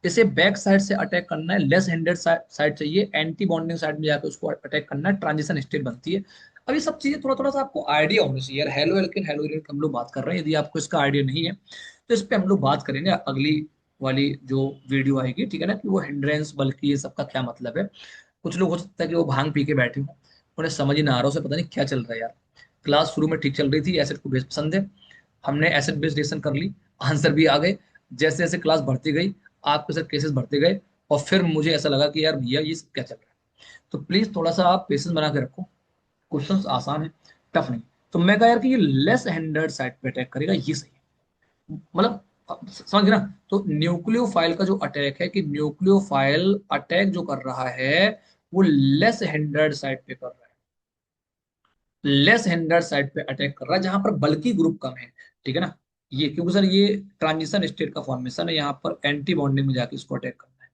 इसे बैक साइड से अटैक करना है, लेस हिंडेड साइड चाहिए, एंटी बॉन्डिंग साइड में जाकर उसको अटैक करना है, ट्रांजिशन स्टेट बनती है। अब ये सब चीजें थोड़ा थोड़ा सा आपको आइडिया होना चाहिए यार। हेलो एल्किन हेलो एरिन हम लोग बात कर रहे हैं, यदि आपको इसका आइडिया नहीं है तो इस पे हम लोग बात करेंगे अगली वाली जो वीडियो आएगी, ठीक है ना, कि वो हिंड्रेंस बल्कि ये सबका क्या मतलब है। कुछ लोग हो सकता है कि वो भांग पी के बैठे हों, उन्हें समझ ही ना आ रहा हो, उसे पता नहीं क्या चल रहा है यार। क्लास शुरू में ठीक चल रही थी, एसिड को बेस पसंद है, हमने एसिड बेस्ड रिएक्शन कर ली, आंसर भी आ गए। जैसे जैसे क्लास बढ़ती गई, आपके साथ केसेस बढ़ते गए, और फिर मुझे ऐसा लगा कि यार भैया ये क्या चल रहा है। तो प्लीज थोड़ा सा आप पेशेंस बना के रखो, क्वेश्चंस आसान है, टफ नहीं। तो मैं कहा यार कि ये लेस हैंडर्ड साइड पे अटैक करेगा, ये सही है, मतलब समझ गए ना। तो न्यूक्लियोफाइल का जो अटैक है, कि न्यूक्लियोफाइल अटैक जो कर रहा है वो लेस हैंडर्ड साइड पे कर रहा है, लेस हिंडर्ड साइड पे अटैक कर रहा है, जहां पर बल्कि ग्रुप कम है, ठीक है ना। ये क्योंकि सर ये ट्रांजिशन स्टेट का फॉर्मेशन है, यहाँ पर एंटी बॉन्डिंग में जाके इसको अटैक करना है।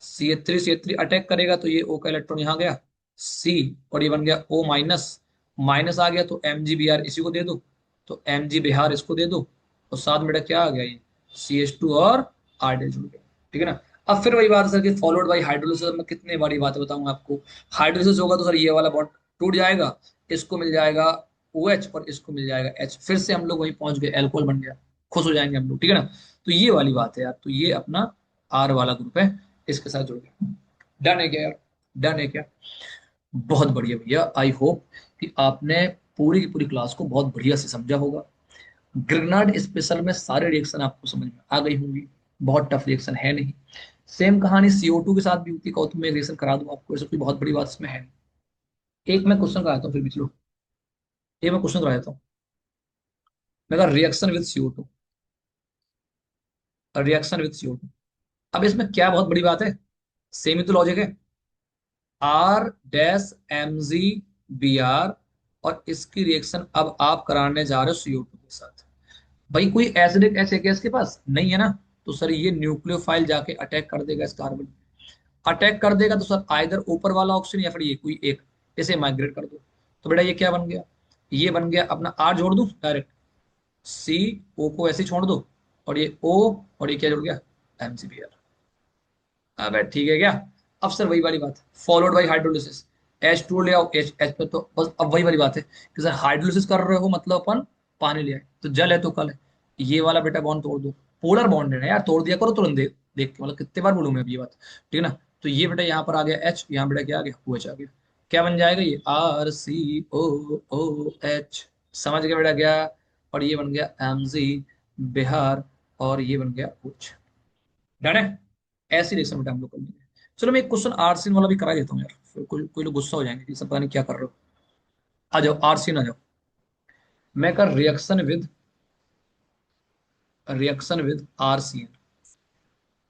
सी एच थ्री अटैक करेगा तो ये ओ का इलेक्ट्रॉन यहाँ गया सी, और ये बन गया ओ माइनस, माइनस आ गया तो एम जी बी आर इसी को दे दो, तो एम जी बिहार इसको दे दो, और साथ में बेटा क्या आ गया, ये CH2 और आर डे जुड़ गया, ठीक है ना। अब फिर वही बात है सर कि फॉलोड बाई हाइड्रोलिसिस, मैं कितने बड़ी बातें बताऊंगा आपको। हाइड्रोलिसिस होगा तो सर ये वाला बॉन्ड टूट जाएगा, इसको मिल जाएगा OH और इसको मिल जाएगा H, फिर से हम लोग वहीं पहुंच गए, एल्कोहल बन गया, खुश हो जाएंगे हम लोग, ठीक है ना। तो ये वाली बात है यार, तो ये अपना R वाला ग्रुप है, इसके साथ जुड़ गया। डन है क्या यार, डन है क्या। बहुत बढ़िया भैया, आई होप कि आपने पूरी की पूरी क्लास को बहुत बढ़िया से समझा होगा। ग्रेनाड स्पेशल में सारे रिएक्शन आपको समझ में आ गई होंगी, बहुत टफ रिएक्शन है नहीं। सेम कहानी CO2 के साथ भी होती है, कहूँ तो मैं रिएक्शन करा दूं आपको, ऐसा कोई बहुत बड़ी बात इसमें है नहीं। एक मैं क्वेश्चन कराता हूँ फिर भी, चलो ये मैं क्वेश्चन करा देता हूँ। मैं कहा reaction with CO2, reaction with CO2। अब इसमें क्या बहुत बड़ी बात है, सेम ही तो लॉजिक है, R-Mg Br, और इसकी रिएक्शन अब आप कराने जा रहे हो CO2 के साथ। भाई कोई एसिडिक एच है क्या इसके पास, नहीं है ना। तो सर ये न्यूक्लियोफाइल जाके अटैक कर देगा इस कार्बन, अटैक कर देगा तो सर आइदर ऊपर वाला ऑप्शन या फिर ये कोई एक, इसे माइग्रेट कर दो। तो बेटा ये क्या बन गया, ये बन गया अपना R जोड़ दूं डायरेक्ट, सी ओ को ऐसे ही छोड़ दो, और ये O, और ये क्या जुड़ गया, MgBr। अबे ठीक है क्या। अब सर वही वाली बात, फॉलोड बाई हाइड्रोलिसिस, H2 ले आओ, H H पे, तो बस अब वही वाली बात है कि सर हाइड्रोलिसिस कर रहे हो मतलब अपन पानी ले आए, तो जल है तो कल है। ये वाला बेटा बॉन्ड तोड़ दो, पोलर बॉन्ड है ना यार, तोड़ दिया करो तुरंत, देख के, मतलब कितने बार बोलूं मैं अभी ये बात, ठीक है ना। तो ये बेटा यहाँ पर आ गया H, यहाँ बेटा क्या आ गया, OH आ गया, क्या बन जाएगा ये RCOOH, समझ गया बेटा क्या। और ये बन गया Mg बिहार, और ये बन गया OH, डन है। ऐसी रिएक्शन बेटा हम लोग कर लेंगे। चलो मैं एक क्वेश्चन आरसीन वाला भी करा देता हूँ यार, फिर कोई कोई लोग गुस्सा हो जाएंगे कि सब पता नहीं क्या कर रहे हो। आ जाओ आरसीन आ जाओ। मैं कर रिएक्शन विद आरसीएन।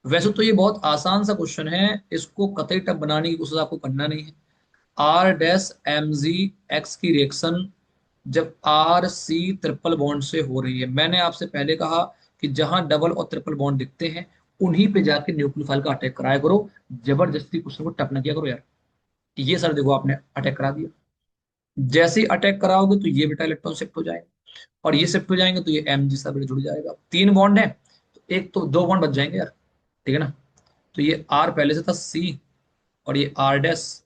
वैसे तो ये बहुत आसान सा क्वेश्चन है, इसको कतई टफ बनाने की कोशिश आपको करना नहीं है। R-Mg X की रिएक्शन जब RC ट्रिपल बॉन्ड से हो रही है, मैंने आपसे पहले कहा कि जहां डबल और ट्रिपल बॉन्ड दिखते हैं उन्हीं पे जाके न्यूक्लियोफाइल का अटैक कराया करो, जबरदस्ती क्वेश्चन को टफ ना किया करो यार। ये सर देखो आपने अटैक करा दिया, जैसे ही अटैक कराओगे तो ये बेटा इलेक्ट्रॉन शिफ्ट हो जाएंगे, और ये शिफ्ट हो जाएंगे तो ये Mg सब जुड़ जाएगा, तीन बॉन्ड है तो एक तो दो बॉन्ड बच जाएंगे यार, ठीक है ना। तो ये R पहले से था C, और ये R डैश,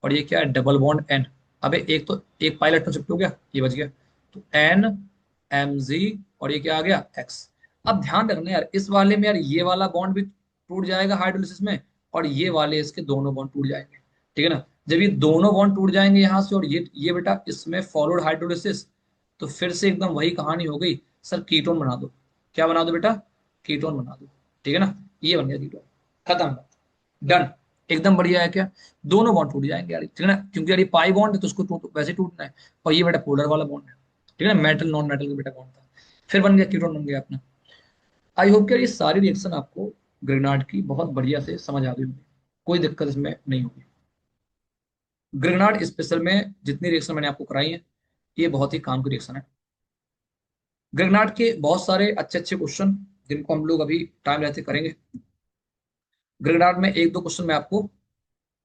और ये क्या है डबल बॉन्ड N। अबे एक तो एक पाई इलेक्ट्रॉन शिफ्ट हो गया, ये बच गया, तो N Mg, और ये क्या आ गया X। अब ध्यान रखना यार, इस वाले में यार ये वाला बॉन्ड भी टूट जाएगा हाइड्रोलिसिस में, और ये वाले इसके दोनों बॉन्ड टूट जाएंगे, ठीक है ना। जब ये दोनों बॉन्ड टूट जाएंगे यहां से, और ये बेटा इसमें फॉलोड हाइड्रोलिसिस, तो फिर से एकदम वही कहानी हो गई, सर कीटोन बना दो। क्या बना दो बेटा, कीटोन बना दो, ठीक है ना। ये बन गया कीटोन, खत्म, डन, एकदम बढ़िया है क्या। दोनों बॉन्ड टूट जाएंगे यार, ठीक है ना, क्योंकि यार ये पाई बॉन्ड है तो उसको वैसे ही टूटना है, और ये बेटा पोलर वाला बॉन्ड है, ठीक है ना, मेटल नॉन मेटल का बेटा बॉन्ड था, फिर बन गया कीटोन बन गया अपना। आई होप कि यार ये सारी रिएक्शन आपको ग्रेनाड की बहुत बढ़िया से समझ आ गई होगी, कोई दिक्कत इसमें नहीं होगी। ग्रेनाड स्पेशल में जितनी रिएक्शन मैंने आपको कराई है, ये बहुत ही काम की रिएक्शन है। ग्रेनाड के बहुत सारे अच्छे अच्छे क्वेश्चन जिनको हम लोग अभी टाइम रहते करेंगे। ग्रेनाड में एक दो क्वेश्चन मैं आपको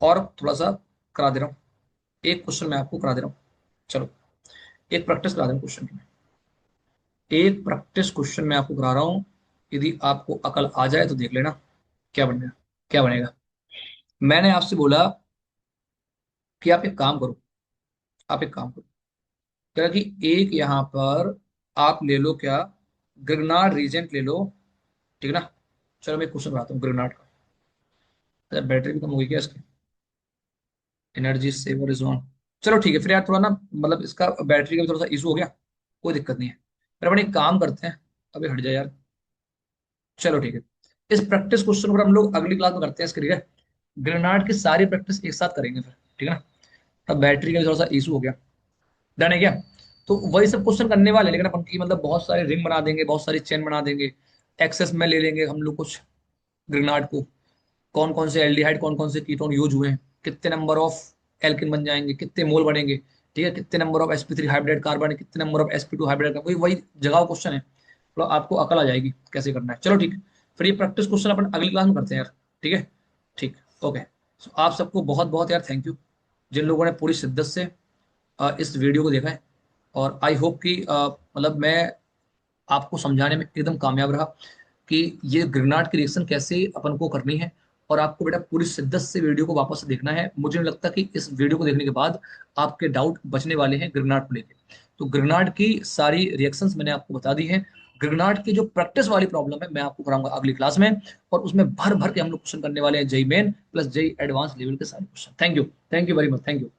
और थोड़ा सा करा दे रहा हूँ, एक क्वेश्चन मैं आपको करा दे रहा हूँ। चलो, एक प्रैक्टिस करा दे रहा हूँ क्वेश्चन की। एक प्रैक्टिस क्वेश्चन मैं आपको करा रहा हूँ, यदि आपको अकल आ जाए तो देख लेना क्या बनेगा। क्या बनेगा? मैंने आपसे बोला कि आप एक काम करो, आप एक काम करो, क्या कि एक यहाँ पर आप ले लो क्या, ग्रेनाड रीजेंट ले लो, ठीक है ना। चलो मैं क्वेश्चन कराता हूँ ग्रेनाड का। अच्छा, बैटरी भी कम हो गई क्या इसकी? Energy saver is on. चलो ठीक है फिर यार, थोड़ा ना मतलब इसका बैटरी का भी थोड़ा सा इशू हो गया, कोई दिक्कत नहीं है। फिर अपन एक काम करते हैं, अभी हट जाए यार। चलो ठीक है, इस प्रैक्टिस क्वेश्चन पर हम लोग अगली क्लास में करते हैं इसके, ठीक है। ग्रेनाड की सारी प्रैक्टिस एक साथ करेंगे फिर, ठीक है ना। तब बैटरी का भी थोड़ा सा इशू हो गया, डन है क्या? तो वही सब क्वेश्चन करने वाले हैं, लेकिन अपन की मतलब बहुत सारे रिंग बना देंगे, बहुत सारी चेन बना देंगे, एक्सेस में ले लेंगे हम लोग कुछ ग्रेनाड को, कौन कौन से एल्डिहाइड कौन कौन से कीटोन यूज हुए हैं, कितने नंबर ऑफ एल्किन बन जाएंगे, कितने मोल बनेंगे, ठीक है, कितने number of sp3 hybrid carbon है, कितने number of sp2 hybrid carbon, वही वही जगह क्वेश्चन है। तो आपको अकल आ जाएगी कैसे करना है। चलो ठीक है, फिर ये प्रैक्टिस क्वेश्चन अपन अगली क्लास में करते हैं यार, ठीक है। ठीक, ओके। सो आप सबको बहुत बहुत यार थैंक यू, जिन लोगों ने पूरी शिद्दत से इस वीडियो को देखा है। और आई होप कि मतलब मैं आपको समझाने में एकदम कामयाब रहा कि ये ग्रेनाड की रिएक्शन कैसे अपन को करनी है। और आपको बेटा पूरी शिद्दत से वीडियो को वापस से देखना है, मुझे नहीं लगता कि इस वीडियो को देखने के बाद आपके डाउट बचने वाले हैं ग्रेनाड को लेकर। तो ग्रेनाड की सारी रिएक्शंस मैंने आपको बता दी हैं। ग्रेनाड की जो प्रैक्टिस वाली प्रॉब्लम है मैं आपको कराऊंगा अगली क्लास में, और उसमें भर भर के हम लोग क्वेश्चन करने वाले हैं JEE Main plus JEE advance level के सारे question. Thank you, thank you very much, thank you.